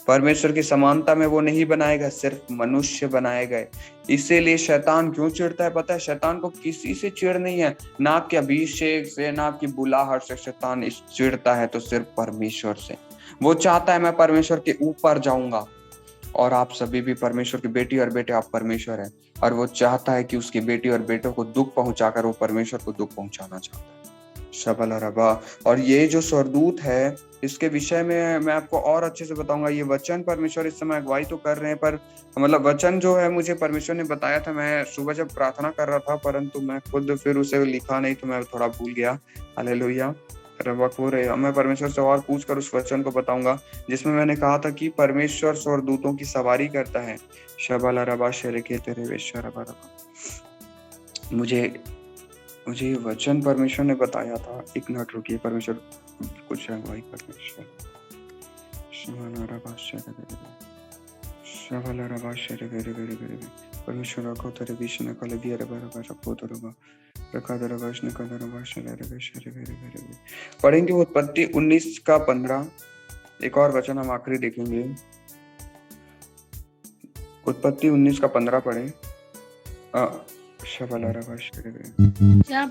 परमेश्वर की समानता में वो नहीं बनाए गए, सिर्फ मनुष्य बनाए गए। इसीलिए शैतान क्यों चिढ़ता है पता है? शैतान को किसी से चिढ़ नहीं है, ना आपके अभिषेक से, ना आपकी बुलाहट से। शैतान चिढ़ता है तो सिर्फ परमेश्वर से। वो चाहता है मैं परमेश्वर के ऊपर जाऊंगा, और आप सभी भी परमेश्वर की बेटी और बेटे, आप परमेश्वर हैं। और वो चाहता है कि उसकी बेटी और बेटों को दुख पहुंचाकर वो परमेश्वर को दुख पहुंचाना चाहता है। शबल रबा। और ये जो स्वर्गदूत है, इसके विषय में मैं आपको और अच्छे से बताऊंगा। ये वचन परमेश्वर इस समय अगुवाई तो कर रहे हैं, पर मतलब वचन जो है मुझे परमेश्वर ने बताया था। मैं सुबह जब प्रार्थना कर रहा था, परंतु मैं खुद फिर उसे लिखा नहीं, तो मैं थोड़ा भूल गया। हालेलुया। मैं परमेश्वर से और पूछ कर उस वचन को बताऊंगा, जिसमें मैंने कहा था कि परमेश्वर स्वर्गदूतों की सवारी करता है। शबल रबा शरके तेरे वेश्वर रबा। मुझे ये वचन परमेश्वर ने बताया था। एक मिनट रुकिए, परमेश्वर कुछ अगुवाई। परमेश्वर परमेश्वर रखो तेरे बीच न कल भी रबा रबा रखो तो रबा रखा दर रबाश न कल रबा शले रबे शले वेरे। पढ़ेंगे उत्पत्ति 19 का 15। एक और वचन हम आखिरी देखेंगे। उत्पत्ति 19 का 15 पढ़े। जब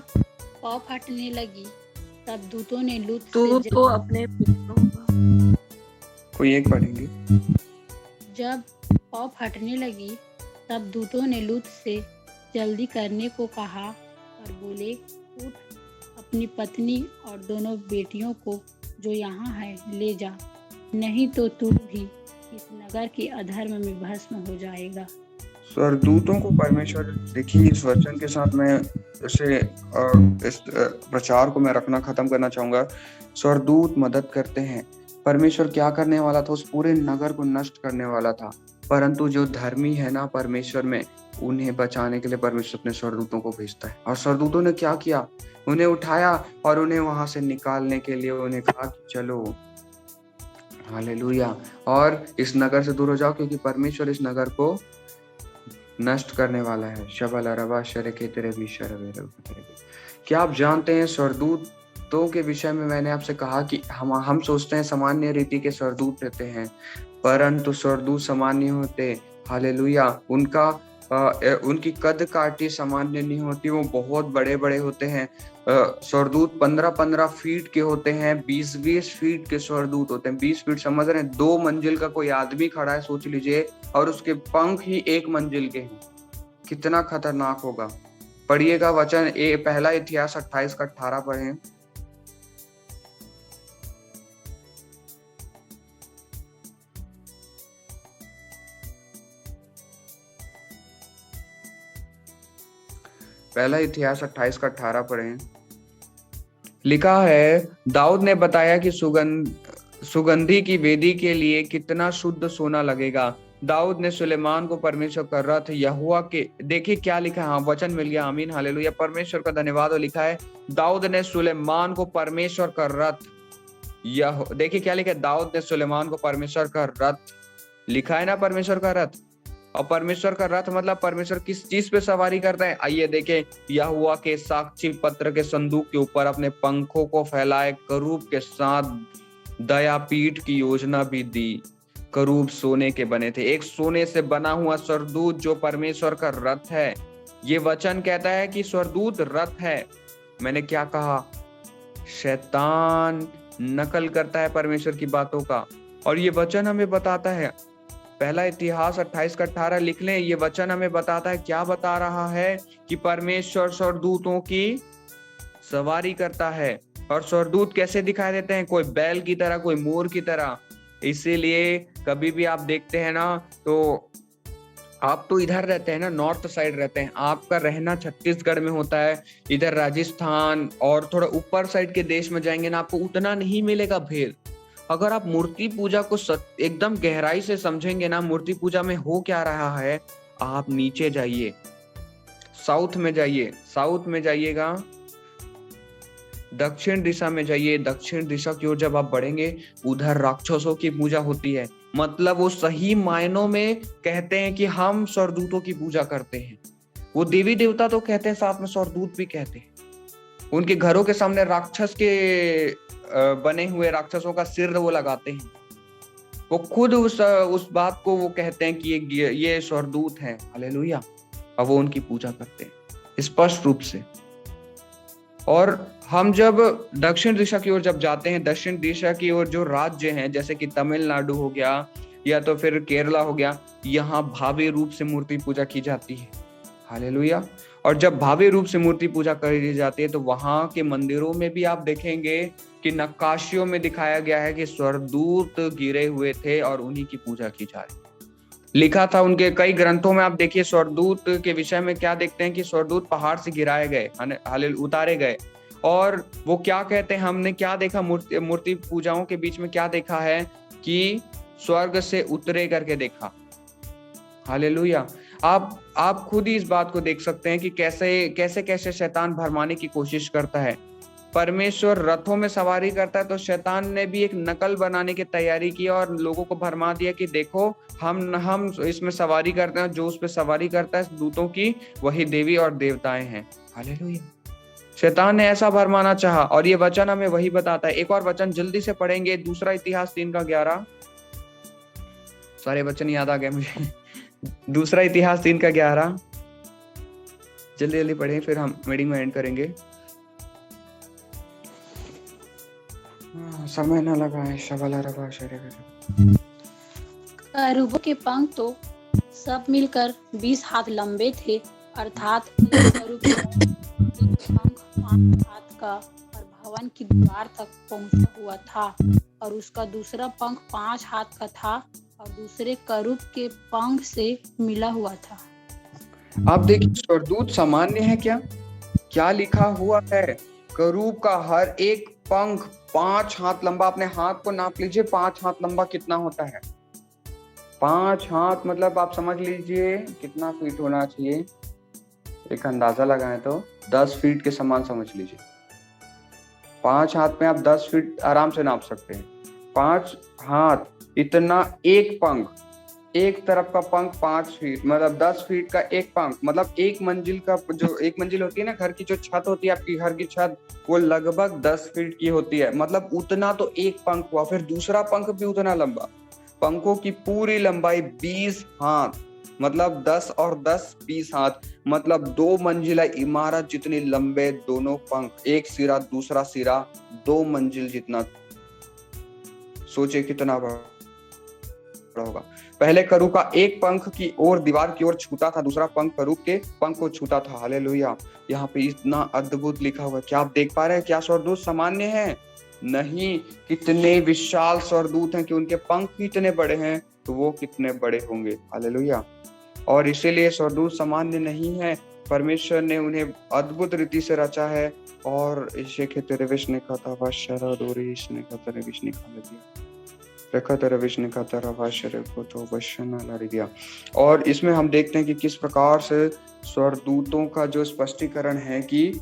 पौ फटने लगी, तब दूतों ने लूत से तो अपने कोई एक पढ़ेंगे। जब पौ फटने लगी, तब दूतों ने लूत से जल्दी करने को कहा और बोले, उठ, अपनी पत्नी और दोनों बेटियों को जो यहाँ है ले जा, नहीं तो तू भी इस नगर के अधर्म में भस्म हो जाएगा। स्वर्गदूतों को परमेश्वर, देखिए इस वचन के साथ मैं इस प्रचार को मैं रखना खत्म करना चाहूंगा। स्वर्गदूत मदद करते हैं। परमेश्वर क्या करने वाला था? उस पूरे नगर को नष्ट करने वाला था, परंतु जो धर्मी है ना परमेश्वर में, उन्हें बचाने के लिए परमेश्वर अपने स्वर्गदूतों को भेजता है। और स्वर्गदूतों ने क्या किया? उन्हें उठाया और उन्हें वहां से निकालने के लिए उन्हें कहा कि चलो, हालेलुया, और इस नगर से दूर हो जाओ, क्योंकि परमेश्वर इस नगर को नष्ट करने वाला है। शबल रबा शरके तेरे भी शरवे। क्या आप जानते हैं स्वर्गदूतों के विषय में मैंने आपसे कहा कि हम सोचते हैं सामान्य रीति के स्वर्गदूत रहते हैं, परंतु स्वर्गदूत सामान्य होते। हालेलुया। उनका उनकी कद काठी सामान्य नहीं होती, वो बहुत बड़े बड़े होते हैं। स्वर्गदूत 15-15 फीट के होते हैं, 20-20 फीट के स्वर्गदूत होते हैं। 20 फीट समझ रहे हैं, 2 मंजिल का कोई आदमी खड़ा है सोच लीजिए, और उसके पंख ही 1 मंजिल के हैं। कितना खतरनाक होगा। पढ़िएगा वचन पहला इतिहास 28 का 18 पढ़ें। पहला इतिहास 28 का 18 पढ़ें। लिखा है, दाऊद ने बताया कि सुगंधी की वेदी के लिए कितना शुद्ध सोना लगेगा। दाऊद ने सुलेमान को परमेश्वर का रथ यहोवा के, देखिए क्या लिखा है, हाँ वचन मिल गया, आमीन हालेलुया, परमेश्वर का धन्यवाद। और लिखा है, दाऊद ने सुलेमान को परमेश्वर का रथ देखिए क्या लिखा है, दाऊद ने सुलेमान को परमेश्वर का रथ, लिखा है ना परमेश्वर का रथ। और परमेश्वर का रथ मतलब परमेश्वर किस चीज पे सवारी करते हैं, आइए देखें। यहोवा के साक्षी पत्र के संदूक के ऊपर अपने पंखों को फैलाए करूब के साथ दयापीठ की योजना भी दी। करूब सोने के बने थे, एक सोने से बना हुआ स्वर्गदूत जो परमेश्वर का रथ है। ये वचन कहता है कि स्वर्गदूत रथ है। मैंने क्या कहा, शैतान नकल करता है परमेश्वर की बातों का, और ये वचन हमें बताता है। पहला इतिहास 28 का 18 लिख लें, ये वचन हमें बताता है, क्या बता रहा है कि परमेश्वर स्वर्गदूतों की सवारी करता है। और स्वर्गदूत कैसे दिखाई देते हैं, कोई बैल की तरह, कोई मोर की तरह। इसीलिए कभी भी आप देखते हैं ना, तो आप तो इधर रहते हैं ना, नॉर्थ साइड रहते हैं, आपका रहना छत्तीसगढ़ में होता है, इधर राजस्थान और थोड़ा ऊपर साइड के देश में जाएंगे ना, आपको उतना नहीं मिलेगा भेद। अगर आप मूर्ति पूजा को एकदम गहराई से समझेंगे ना, मूर्ति पूजा में हो क्या रहा है, आप नीचे जाइए, साउथ में जाइए, साउथ में जाइएगा, दक्षिण दिशा में जाइए, दक्षिण दिशा की ओर जब आप बढ़ेंगे, उधर राक्षसों की पूजा होती है। मतलब वो सही मायनों में कहते हैं कि हम स्वर्गदूतों की पूजा करते हैं। वो देवी देवता तो कहते हैं, साथ में स्वर्गदूत भी कहते हैं। उनके घरों के सामने राक्षस के बने हुए राक्षसों का सिर वो लगाते हैं। वो खुद उस बात को वो कहते हैं कि ये स्वर्गदूत हैं, हालेलुया, और वो उनकी पूजा करते हैं स्पष्ट रूप से। और हम जब दक्षिण दिशा की ओर जब जाते हैं, दक्षिण दिशा की ओर जो राज्य हैं, जैसे कि तमिलनाडु हो गया या तो फिर केरला हो गया, यहाँ भावी रूप से मूर्ति पूजा की जाती है, हालेलुया। और जब भावी रूप से मूर्ति पूजा करी जाती है, तो वहां के मंदिरों में भी आप देखेंगे कि नक्काशियों में दिखाया गया है कि स्वर्गदूत गिरे हुए थे और उन्हीं की पूजा की जा रही। लिखा था उनके कई ग्रंथों में, आप देखिए स्वर्गदूत के विषय में क्या देखते हैं कि स्वर्गदूत पहाड़ से गिराए गए, उतारे गए। और वो क्या कहते हैं, हमने क्या देखा मूर्ति पूजाओं के बीच में, क्या देखा है कि स्वर्ग से उतरे करके देखा, हालेलुया। आप खुद ही इस बात को देख सकते हैं कि कैसे शैतान भरमाने की कोशिश करता है। परमेश्वर रथों में सवारी करता है, तो शैतान ने भी एक नकल बनाने की तैयारी की और लोगों को भरमा दिया कि देखो हम इसमें सवारी करते हैं, जो उस पे सवारी करता है दूतों की, वही देवी और देवताएं हैं, हालेलुया। शैतान ने ऐसा भरमाना चाहा, और ये वचन हमें वही बताता है। एक और वचन जल्दी से पढ़ेंगे, दूसरा इतिहास 3 का 11, सारे वचन याद आ गए मुझे। दूसरा इतिहास 3 का 11 जल्दी जल्दी पढ़ें, फिर हम मीटिंग में एंड करेंगे। समय न लगा है। करूबों के पंख तो सब मिलकर 20 हाथ लंबे थे, अर्थात एक करूब का पंख 5 हाथ का और भवन की दीवार तक पहुंचा हुआ था, और उसका दूसरा पंख 5 हाथ का था और दूसरे करूब के पंख से मिला हुआ था। आप देखिए स्वर्गदूत सामान्य है क्या लिखा हुआ है, करूब का हर एक पंख 5 हाथ लंबा। अपने हाथ को नाप लीजिए, 5 हाथ लंबा कितना होता है। 5 हाथ मतलब आप समझ लीजिए कितना फीट होना चाहिए, एक अंदाजा लगाएं तो 10 फीट के समान समझ लीजिए। 5 हाथ में आप 10 फीट आराम से नाप सकते हैं। 5 हाथ इतना, एक पंख, एक तरफ का पंख 5 फीट, मतलब 10 फीट का एक पंख, मतलब एक मंजिल का, जो एक मंजिल होती है ना घर की, जो छत होती है आपकी घर की छत, वो लगभग 10 फीट की होती है, मतलब उतना तो एक पंख हुआ। फिर दूसरा पंख भी उतना लंबा, पंखों की पूरी लंबाई 20 हाथ, मतलब 10 और 10 20 हाथ, मतलब 2 मंजिला इमारत जितनी लंबे दोनों पंख, एक सिरा दूसरा सिरा 2 मंजिल जितना। सोचे कितना बड़ा होगा। पहले करू का एक पंख की ओर दीवार की ओर छूता था, दूसरा पंख करू के पंख को छूता था। हालेलुया। यहाँ पे इतना अद्भुत लिखा हुआ है। क्या आप देख पा रहे हैं? क्या स्वर्गदूत सामान्य हैं? नहीं। कितने विशाल स्वर्गदूत हैं कि उनके पंख इतने बड़े हैं, तो वो कितने बड़े होंगे। हालेलुया। और इसीलिए स्वर्गदूत सामान्य नहीं है, परमेश्वर ने उन्हें अद्भुत रीति से रचा है। और इसे कहते रविश ने कहा था वाशरा दोरी, इसने कहा था रविश ने खा दिया रखा था रविश ने कहा था रवाशर को तो वशना लड़ गया। और इसमें हम देखते हैं कि किस प्रकार से स्वर्गदूतों का जो स्पष्टीकरण है कि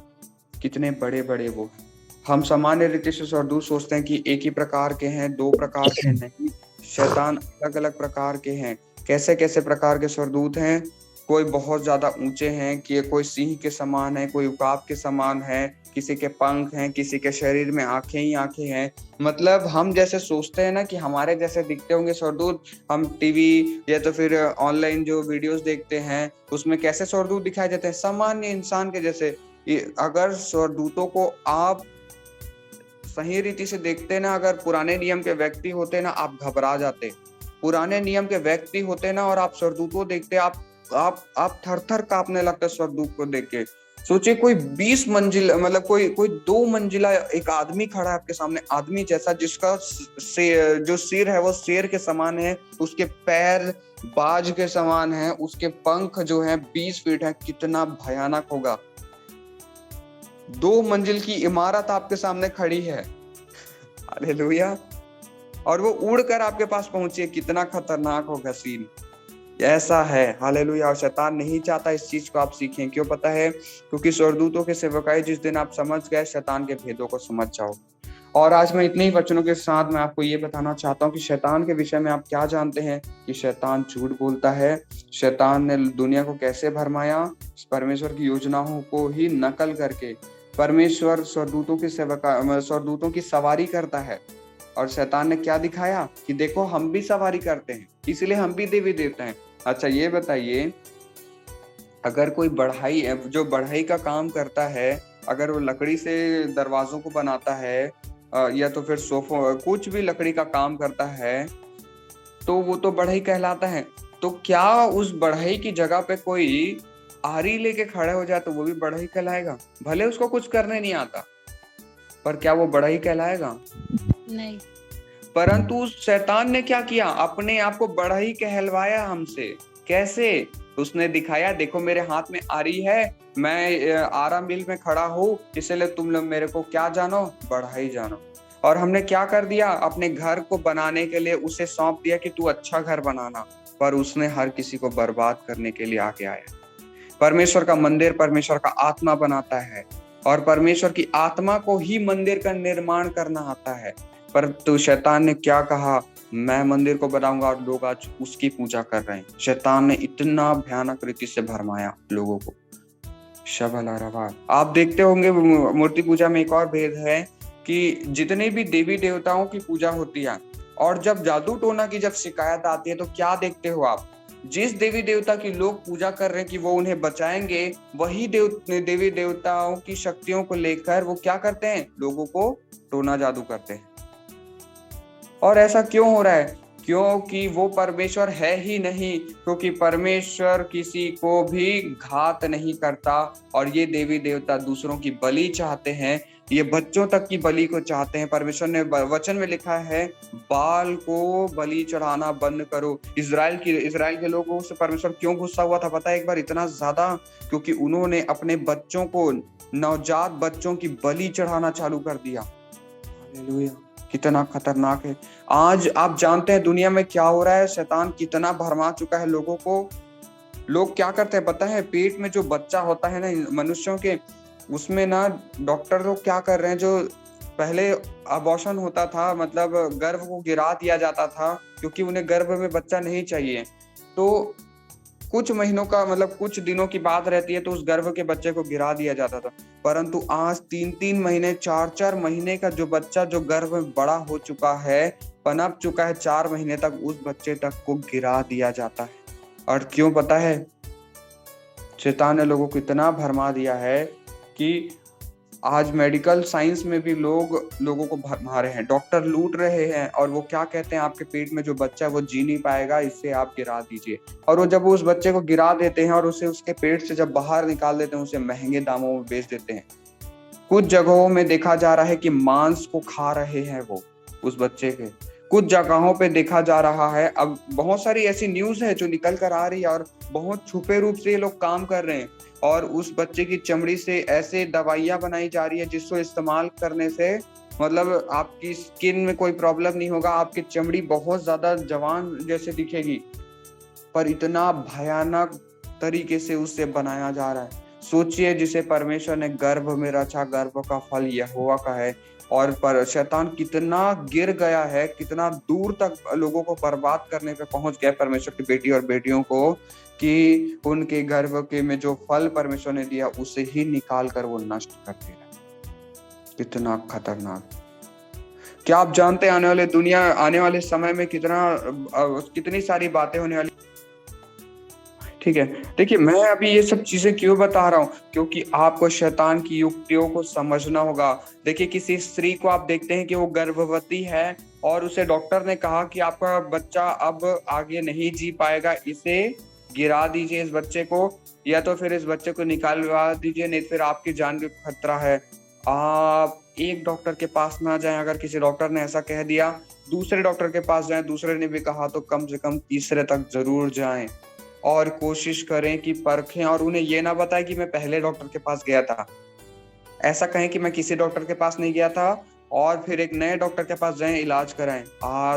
कितने बड़े बड़े वो हैं। हम सामान्य रीति से स्वर्गदूत सोचते हैं कि एक ही प्रकार के हैं, 2 प्रकार के नहीं। शैतान अलग अलग प्रकार के हैं। कैसे कैसे प्रकार के स्वर्गदूत हैं? कोई बहुत ज्यादा ऊंचे हैं, कि कोई सिंह के समान है, कोई उकाब के समान है, किसी के पंख हैं, किसी के शरीर में आंखें ही आंखें हैं। मतलब हम जैसे सोचते हैं ना कि हमारे जैसे दिखते होंगे स्वर्गदूत, हम टीवी या तो फिर ऑनलाइन जो वीडियोस देखते हैं उसमें कैसे स्वर्गदूत दिखाई देते हैं? सामान्य इंसान के जैसे। अगर स्वर्गदूतों को आप सही रीति से देखते ना, अगर पुराने नियम के व्यक्ति होते ना, आप घबरा जाते। पुराने नियम के व्यक्ति होते ना और आप स्वर्गदूतों देखते, आप थर थर कांपने लगते स्वर्गदूत को देख के। सोचिए कोई 20 मंजिल, मतलब कोई 2 मंजिला एक आदमी खड़ा है आपके सामने, आदमी जैसा, जिसका जो सिर है वो शेर के समान है, उसके पैर बाज के समान है, उसके पंख जो है 20 फीट है। कितना भयानक होगा। 2 मंजिल की इमारत आपके सामने खड़ी है। हालेलुया। और वो उड़कर आपके पास पहुंची है। कितना खतरनाक होगा सीन। ऐसा है। हालेलुया। और शैतान नहीं चाहता इस चीज को आप सीखें। क्यों पता है? क्योंकि स्वर्गदूतों के सेवकाई जिस दिन आप समझ गए, शैतान के भेदों को समझ जाओ। और आज मैं इतने ही वचनों के साथ मैं आपको ये बताना चाहता हूँ कि शैतान के विषय में आप क्या जानते हैं? कि शैतान झूठ बोलता है। शैतान ने दुनिया को कैसे भरमाया? परमेश्वर की योजनाओं को ही नकल करके। परमेश्वर स्वर्गदूतों की सवारी करता है। और शैतान ने क्या दिखाया? कि देखो हम भी सवारी करते हैं, इसलिए हम भी देवी देवता हैं। अच्छा ये बताइए, अगर कोई बढ़ई का काम करता है, अगर वो लकड़ी से दरवाजों को बनाता है या तो फिर सोफों, कुछ भी लकड़ी का काम करता है, तो वो तो बढ़ई कहलाता है। तो क्या उस बढ़ई की जगह पे कोई आरी लेके खड़े हो जाए तो वो भी बढ़ई कहलाएगा? भले उसको कुछ करने नहीं आता, पर क्या वो बढ़ई कहलाएगा? नहीं। परंतु शैतान ने क्या किया? अपने आप को बढ़ई कहलवाया हमसे। कैसे? उसने दिखाया, देखो मेरे हाथ में आरी है, मैं आरा मिल में खड़ा हूँ, इसलिए तुम लोग मेरे को क्या जानो? बढ़ई जानो। और हमने क्या कर दिया? अपने घर को बनाने के लिए उसे सौंप दिया कि तू अच्छा घर बनाना, पर उसने हर किसी को बर्बाद करने के लिए आगे आया। परमेश्वर का मंदिर परमेश्वर का आत्मा बनाता है, और परमेश्वर की आत्मा को ही मंदिर का निर्माण करना आता है। पर तो शैतान ने क्या कहा? मैं मंदिर को बनाऊंगा, और लोग आज उसकी पूजा कर रहे हैं। शैतान ने इतना भयानक रीति से भरमाया लोगों को। आप देखते होंगे मूर्ति पूजा में एक और भेद है कि जितने भी देवी देवताओं की पूजा होती है, और जब जादू टोना की जब शिकायत आती है, तो क्या देखते हो आप? जिस देवी देवता की लोग पूजा कर रहे हैं कि वो उन्हें बचाएंगे, वही देवी देवताओं की शक्तियों को लेकर वो क्या करते हैं? लोगों को टोना जादू करते हैं। और ऐसा क्यों हो रहा है? क्योंकि वो परमेश्वर है ही नहीं। क्योंकि परमेश्वर किसी को भी घात नहीं करता, और ये देवी देवता दूसरों की बलि चाहते हैं, ये बच्चों तक की बलि को चाहते हैं। परमेश्वर ने वचन में लिखा है, बाल को बलि चढ़ाना बंद करो। इजराइल के लोगों से परमेश्वर क्यों गुस्सा हुआ था पता है? एक बार इतना ज्यादा, क्योंकि उन्होंने अपने बच्चों को, नवजात बच्चों की बलि चढ़ाना चालू कर दिया। हालेलुया। कितना खतरनाक है। आज आप जानते हैं दुनिया में क्या हो रहा है? शैतान कितना भरमा चुका है लोगों को। लोग क्या करते हैं पता है? पेट में जो बच्चा होता है ना मनुष्यों के, उसमें ना डॉक्टर लोग क्या कर रहे हैं, जो पहले अबॉर्शन होता था, मतलब गर्भ को गिरा दिया जाता था, क्योंकि उन्हें गर्भ में बच्चा नहीं चाहिए, तो कुछ महीनों का, मतलब कुछ दिनों की बात रहती है, तो उस गर्भ के बच्चे को गिरा दिया जाता था। परंतु आज 3-3 महीने 4-4 महीने का जो बच्चा जो गर्भ में बड़ा हो चुका है, पनप चुका है 4 महीने तक, उस बच्चे तक को गिरा दिया जाता है। और क्यों पता है? शैतान ने लोगों को इतना भरमा दिया है कि आज मेडिकल साइंस में भी लोगों को भरमा रहे हैं, डॉक्टर लूट रहे हैं। और वो क्या कहते हैं, आपके पेट में जो बच्चा है वो जी नहीं पाएगा, इससे आप गिरा दीजिए। और वो जब उस बच्चे को गिरा देते हैं और उसे उसके पेट से जब बाहर निकाल देते हैं, उसे महंगे दामों में बेच देते हैं। कुछ जगहों में देखा जा रहा है कि मांस को खा रहे हैं वो उस बच्चे के। कुछ जगहों पे देखा जा रहा है, अब बहुत सारी ऐसी न्यूज है जो निकल कर आ रही है और बहुत छुपे रूप से ये लोग काम कर रहे हैं। और उस बच्चे की चमड़ी से ऐसे दवाइयां बनाई जा रही है जिसको इस्तेमाल करने से मतलब आपकी स्किन में कोई प्रॉब्लम नहीं होगा, आपकी चमड़ी बहुत ज्यादा जवान जैसे दिखेगी। पर इतना भयानक तरीके से उससे बनाया जा रहा है। सोचिए, जिसे परमेश्वर ने गर्भ में रचा, गर्भ का फल यहोवा का है। और पर शैतान कितना गिर गया है, कितना दूर तक लोगों को बर्बाद करने पे पहुंच गया परमेश्वर की बेटी और बेटियों को, कि उनके गर्भ के में जो फल परमेश्वर ने दिया उसे ही निकाल कर वो नष्ट कर दे रहा है। कितना खतरनाक! क्या आप जानते हैं आने वाले समय में कितनी सारी बातें होने वाली? ठीक है, देखिए मैं अभी ये सब चीजें क्यों बता रहा हूँ, क्योंकि आपको शैतान की युक्तियों को समझना होगा। देखिए, किसी स्त्री को आप देखते हैं कि वो गर्भवती है और उसे डॉक्टर ने कहा कि आपका बच्चा अब आगे नहीं जी पाएगा, इसे गिरा दीजिए इस बच्चे को, या तो फिर इस बच्चे को निकालवा दीजिए, नहीं फिर आपकी जान भी खतरा है। आप एक डॉक्टर के पास ना जाएं। अगर किसी डॉक्टर ने ऐसा कह दिया, दूसरे डॉक्टर के पास जाएं। दूसरे ने भी कहा तो कम से कम तीसरे तक जरूर जाएं और कोशिश करें कि परखें। और उन्हें ये ना बताएं कि मैं पहले डॉक्टर के पास गया था। ऐसा कहें कि मैं किसी डॉक्टर के पास नहीं गया था और फिर एक नए डॉक्टर के पास जाएं, इलाज कराएं।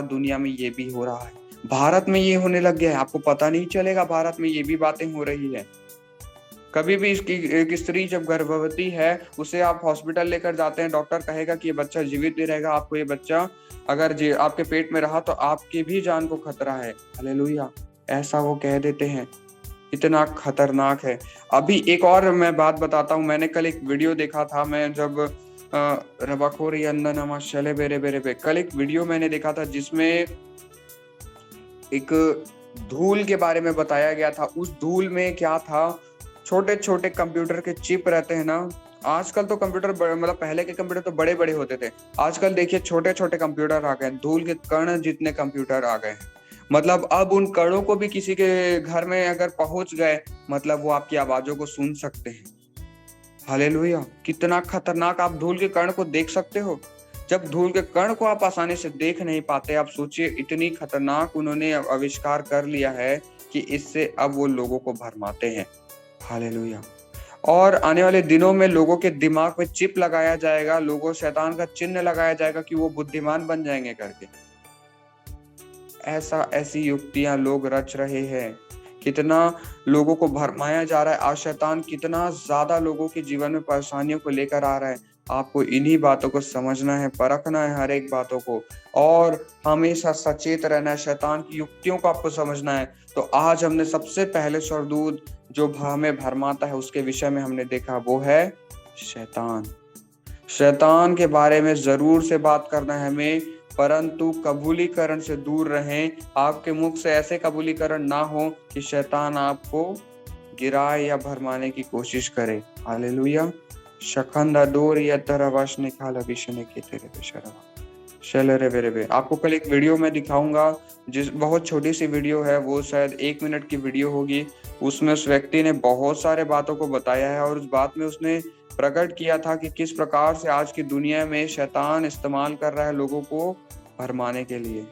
दुनिया में ये भी हो रहा है, भारत में ये होने लग गया है। आपको पता नहीं चलेगा, भारत में ये भी बातें हो रही है। कभी भी एक स्त्री जब गर्भवती है, उसे आप हॉस्पिटल लेकर जाते हैं, डॉक्टर कहेगा कि ये बच्चा जीवित नहीं रहेगा, आपको ये बच्चा अगर आपके पेट में रहा तो आपकी भी जान को खतरा है। हालेलुया, ऐसा वो कह देते हैं। इतना खतरनाक है। अभी एक और मैं बात बताता हूँ। मैंने कल एक वीडियो देखा था, मैं जब रबाखोरी अंदनमा शले बेरे बेरे पे कल एक वीडियो मैंने देखा था जिसमें एक धूल के बारे में बताया गया था। उस धूल में क्या था, छोटे छोटे कंप्यूटर के चिप रहते हैं ना। आजकल तो कंप्यूटर मतलब पहले के कंप्यूटर तो बड़े बड़े होते थे, आजकल देखिए छोटे छोटे कंप्यूटर आ गए, धूल के कण जितने कंप्यूटर आ गए हैं। मतलब अब उन कणों को भी किसी के घर में अगर पहुंच गए, मतलब वो आपकी आवाजों को सुन सकते हैं। हालेलुया, कितना खतरनाक! आप धूल के कण को देख सकते हो। जब धूल के कण को आप आसानी से देख नहीं पाते, आप सोचिए इतनी खतरनाक उन्होंने आविष्कार कर लिया है कि इससे अब वो लोगों को भरमाते हैं। हालेलुया। और आने वाले दिनों में लोगों के दिमाग में चिप लगाया जाएगा, लोगों शैतान का चिन्ह लगाया जाएगा कि वो बुद्धिमान बन जाएंगे करके। ऐसी युक्तियां लोग रच रहे हैं। कितना लोगों को भरमाया जा रहा है। आज शैतान कितना ज्यादा लोगों के जीवन में परेशानियों को लेकर आ रहा है। आपको इन्हीं बातों को समझना है, परखना है हर एक बातों को, और हमेशा सचेत रहना है। शैतान की युक्तियों को आपको समझना है। तो आज हमने सबसे पहले स्वर्गदूत जो हमें भरमाता है उसके विषय में हमने देखा, वो है शैतान। शैतान के बारे में जरूर से बात करना है हमें, परंतु कबूलीकरण से दूर रहें। आपके मुख से ऐसे कबूलीकरण ना हो कि शैतान आपको गिराए या भरमाने की कोशिश करे। हालेलुया। शखंदा डोर या तरवाश निकाल अभिषेक के तेरे बेशरवा शलरे वेरे। आपको कल एक वीडियो में दिखाऊंगा, जिस बहुत छोटी सी वीडियो है, वो शायद 1 मिनट की वीडियो होगी। उसमें उस व्यक्ति ने बहुत सारे बातों को बताया है और उस बात में उसने प्रकट किया था कि किस प्रकार से आज की दुनिया में शैतान इस्तेमाल कर रहा है लोगों को भरमाने के लिए।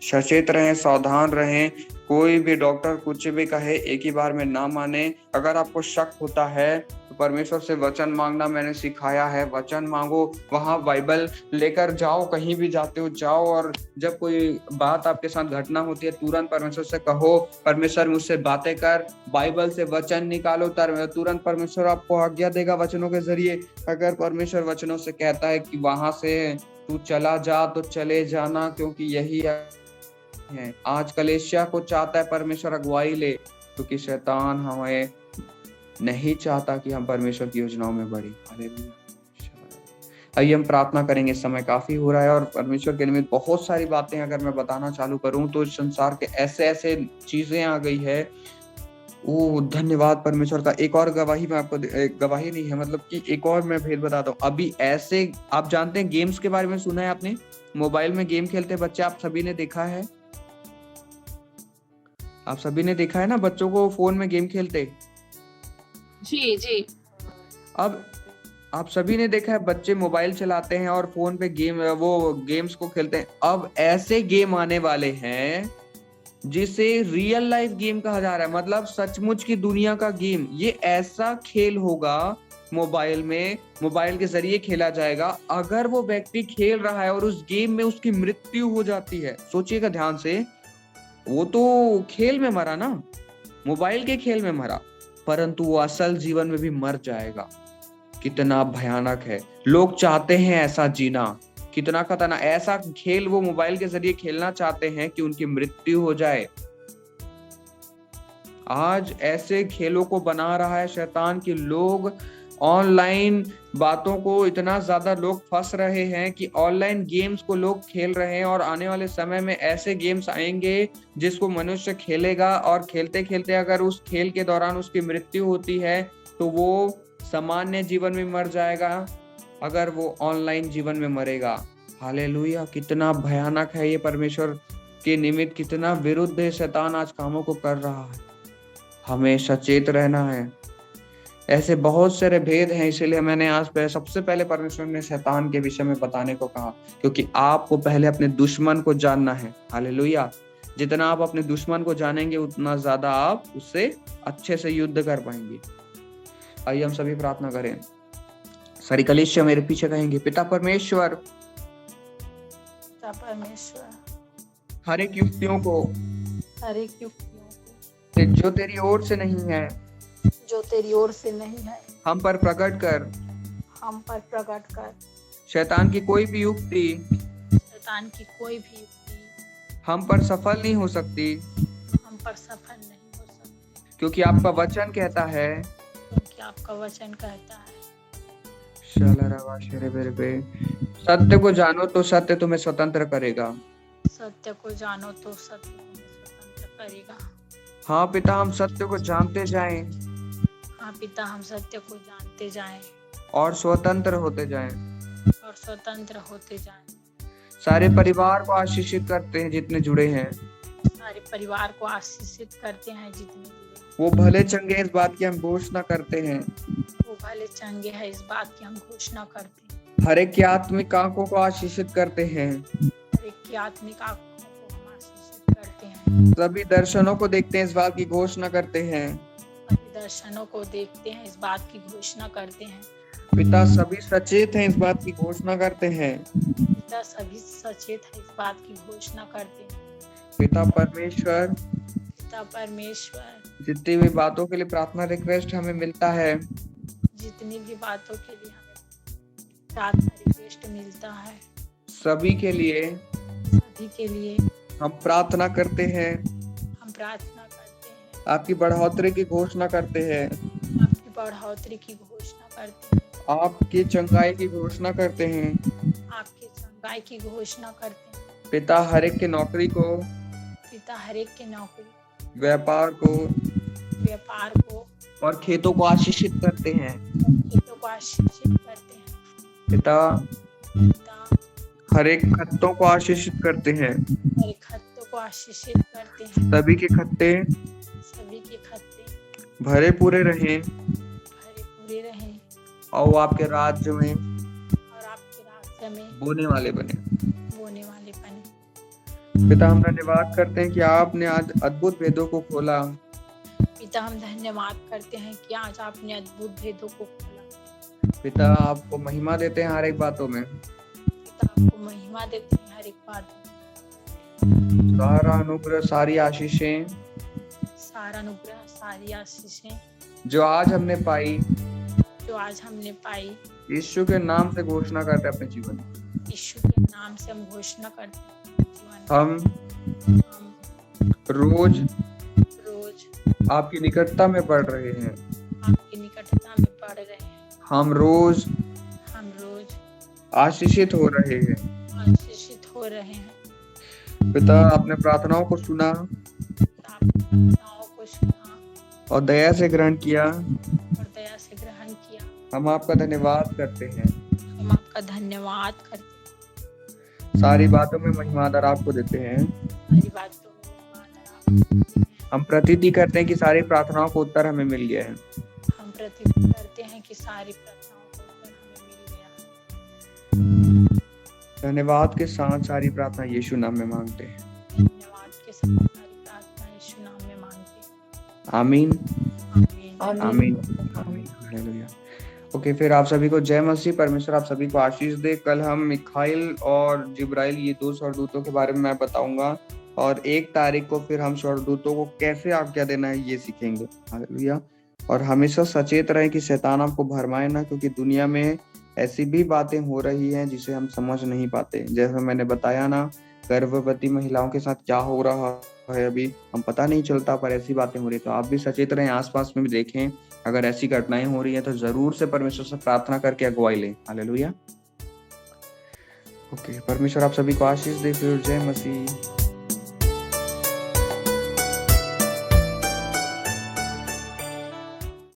सचेत रहें, सावधान रहें। कोई भी डॉक्टर कुछ भी कहे एक ही बार में ना माने। अगर आपको शक होता है तो परमेश्वर से वचन मांगना मैंने सिखाया है। वचन मांगो, वहां बाइबल लेकर जाओ, कहीं भी जाते हो जाओ, और जब कोई बात आपके साथ घटना होती है तुरंत परमेश्वर से कहो, परमेश्वर मुझसे बातें कर, बाइबल से वचन निकालो, तुरंत परमेश्वर आपको आज्ञा देगा वचनों के जरिए। अगर परमेश्वर वचनों से कहता है कि वहां से तू चला जा तो चले जाना, क्योंकि यही है। आज कलेशिया को चाहता है परमेश्वर अगुवाई ले, क्योंकि शैतान हमें नहीं चाहता कि हम परमेश्वर की योजनाओं में बढ़े। हालेलुया। आइए हम प्रार्थना करेंगे, समय काफी हो रहा है और परमेश्वर के निमित्त बहुत सारी बातें अगर मैं बताना चालू करूं तो इस संसार के ऐसे ऐसे चीजें आ गई है। ओ धन्यवाद परमेश्वर का। एक और गवाही मैं आपको गवाही नहीं है, मतलब कि एक और मैं भेद बताता हूँ। अभी ऐसे आप जानते हैं, गेम्स के बारे में सुना है आपने? मोबाइल में गेम खेलते बच्चे, आप सभी ने देखा है, आप सभी ने देखा है ना बच्चों को फोन में गेम खेलते। जी जी। अब आप सभी ने देखा है बच्चे मोबाइल चलाते हैं और फोन पे वो गेम्स को खेलते हैं। अब ऐसे गेम आने वाले हैं जिसे रियल लाइफ गेम कहा जा रहा है, मतलब सचमुच की दुनिया का गेम। ये ऐसा खेल होगा मोबाइल में, मोबाइल के जरिए खेला जाएगा। अगर वो व्यक्ति खेल रहा है और उस गेम में उसकी मृत्यु हो जाती है, सोचिएगा ध्यान से, वो तो खेल में मरा ना, मोबाइल के खेल में मरा, परंतु वो असल जीवन में भी मर जाएगा। कितना भयानक है। लोग चाहते हैं ऐसा जीना, कितना खतरनाक। ऐसा खेल वो मोबाइल के जरिए खेलना चाहते हैं कि उनकी मृत्यु हो जाए। आज ऐसे खेलों को बना रहा है शैतान कि लोग ऑनलाइन बातों को इतना ज्यादा लोग फंस रहे हैं कि ऑनलाइन गेम्स को लोग खेल रहे हैं। और आने वाले समय में ऐसे गेम्स आएंगे जिसको मनुष्य खेलेगा और खेलते खेलते अगर उस खेल के दौरान उसकी मृत्यु होती है तो वो सामान्य जीवन में मर जाएगा, अगर वो ऑनलाइन जीवन में मरेगा। हालेलुया, कितना भयानक है ये। परमेश्वर के निमित्त कितना विरुद्ध है शैतान आज कामों को कर रहा है। हमें सचेत रहना है। ऐसे बहुत सारे भेद हैं, इसीलिए मैंने आज सबसे पहले परमेश्वर ने शैतान के विषय में बताने को कहा, क्योंकि आपको पहले अपने दुश्मन को जानना है। हालेलुया, जितना आप अपने दुश्मन को जानेंगे उतना ज्यादा आप उससे अच्छे से युद्ध कर पाएंगे। आइए हम सभी प्रार्थना करें। सारी कलीसिया मेरे पीछे कहेंगे, पिता परमेश्वर, हर एक युक्तियों को जो तेरी ओर से नहीं है, हम पर प्रकट कर। शैतान की कोई भी युक्ति हम पर सफल नहीं हो सकती, क्योंकि आपका वचन कहता है सत्य को जानो तो सत्य तुम्हें स्वतंत्र करेगा। हाँ पिता, हम सत्य को जानते जाएं और स्वतंत्र होते जाएं। सारे परिवार को आशीषित करते हैं जितने जुड़े हैं। वो भले चंगे इस बात की हम घोषणा करते हैं। हर एक की आत्मिक आंखों को आशीषित करते हैं। सभी दर्शनों को देखते हैं, इस बात की घोषणा करते हैं। पिता सभी सचेत हैं, इस बात की घोषणा करते हैं। पिता परमेश्वर, जितनी भी बातों के लिए प्रार्थना रिक्वेस्ट हमें मिलता है, सभी के लिए हम प्रार्थना करते हैं। आपकी बढ़ोतरी की घोषणा करते हैं। आपकी चंगाई की घोषणा करते हैं। पिता हर एक की नौकरी को, व्यापार को और खेतों को आशीषित करते हैं। पिता हर एक खत्तों को आशीषित करते हैं। सभी के खत्ते भरे पूरे रहें और वो आपके राज्य में बोने वाले बने। पिता हम धन्यवाद करते हैं कि आपने आज अद्भुत भेदों को खोला। पिता हम धन्यवाद करते हैं कि आज आपने अद्भुत भेदों को खोला। पिता आपको महिमा देते हैं हर एक बातों में। पिता आपको महिमा देते हैं हर एक बात में। सारा अनुग्रह, सारी आशीषें जो आज हमने पाई, यीशु के नाम से घोषणा करते हैं अपने जीवन। यीशु के नाम से हम घोषणा करते हैं हम रोज आपकी निकटता में बढ़ रहे हैं। हम रोज आशीषित हो रहे हैं। आशीषित हो रहे हैं। पिता आपने प्रार्थनाओं को सुना प्रार्थनाओं को सुना और दया से ग्रहण किया। और दया से ग्रहण किया। हम आपका धन्यवाद करते हैं। हम आपका धन्यवाद करते हैं। सारी बातों में महिमादार आपको देते हैं। सारी बातों में महिमादार हम प्रतीति करते हैं कि सारी प्रार्थनाओं को उत्तर हमें मिल गया है। हम प्रतीति करते हैं कि सारी प्रार्थनाओं को उत्तर हमें मिल गया है। धन्यवाद के साथ सारी प्रार्थना यीशु नाम में मांगते हैं। धन्यवाद के साथ सारी प्रार्थना यीशु नाम में मांगते हैं। आमीन आमीन। आमीन आमीन। हालेलुया। ओके, फिर आप सभी को जय मसीह। परमेश्वर आप सभी को आशीष दे। कल हम मिखाइल और जिब्राइल ये 2 स्वर्गदूतों के बारे में मैं बताऊंगा और 1 तारीख को फिर हम स्वर्गदूतों को कैसे आज्ञा देना है ये सीखेंगे। हालेलुया। और हमेशा सचेत रहें कि शैतान आपको भरमाए ना, क्योंकि दुनिया में ऐसी भी बातें हो रही हैं जिसे हम समझ नहीं पाते। जैसा मैंने बताया ना, गर्भवती महिलाओं के साथ क्या हो रहा है अभी हम पता नहीं चलता, पर ऐसी बातें हो रही है। तो आप भी सचेत रहें, आसपास में भी देखें, अगर ऐसी घटनाएं हो रही है तो जरूर से परमेश्वर से प्रार्थना करके अगुवाई लें। हालेलुया। ओके, परमेश्वर आप सभी को आशीष दे। फिर जय मसीह।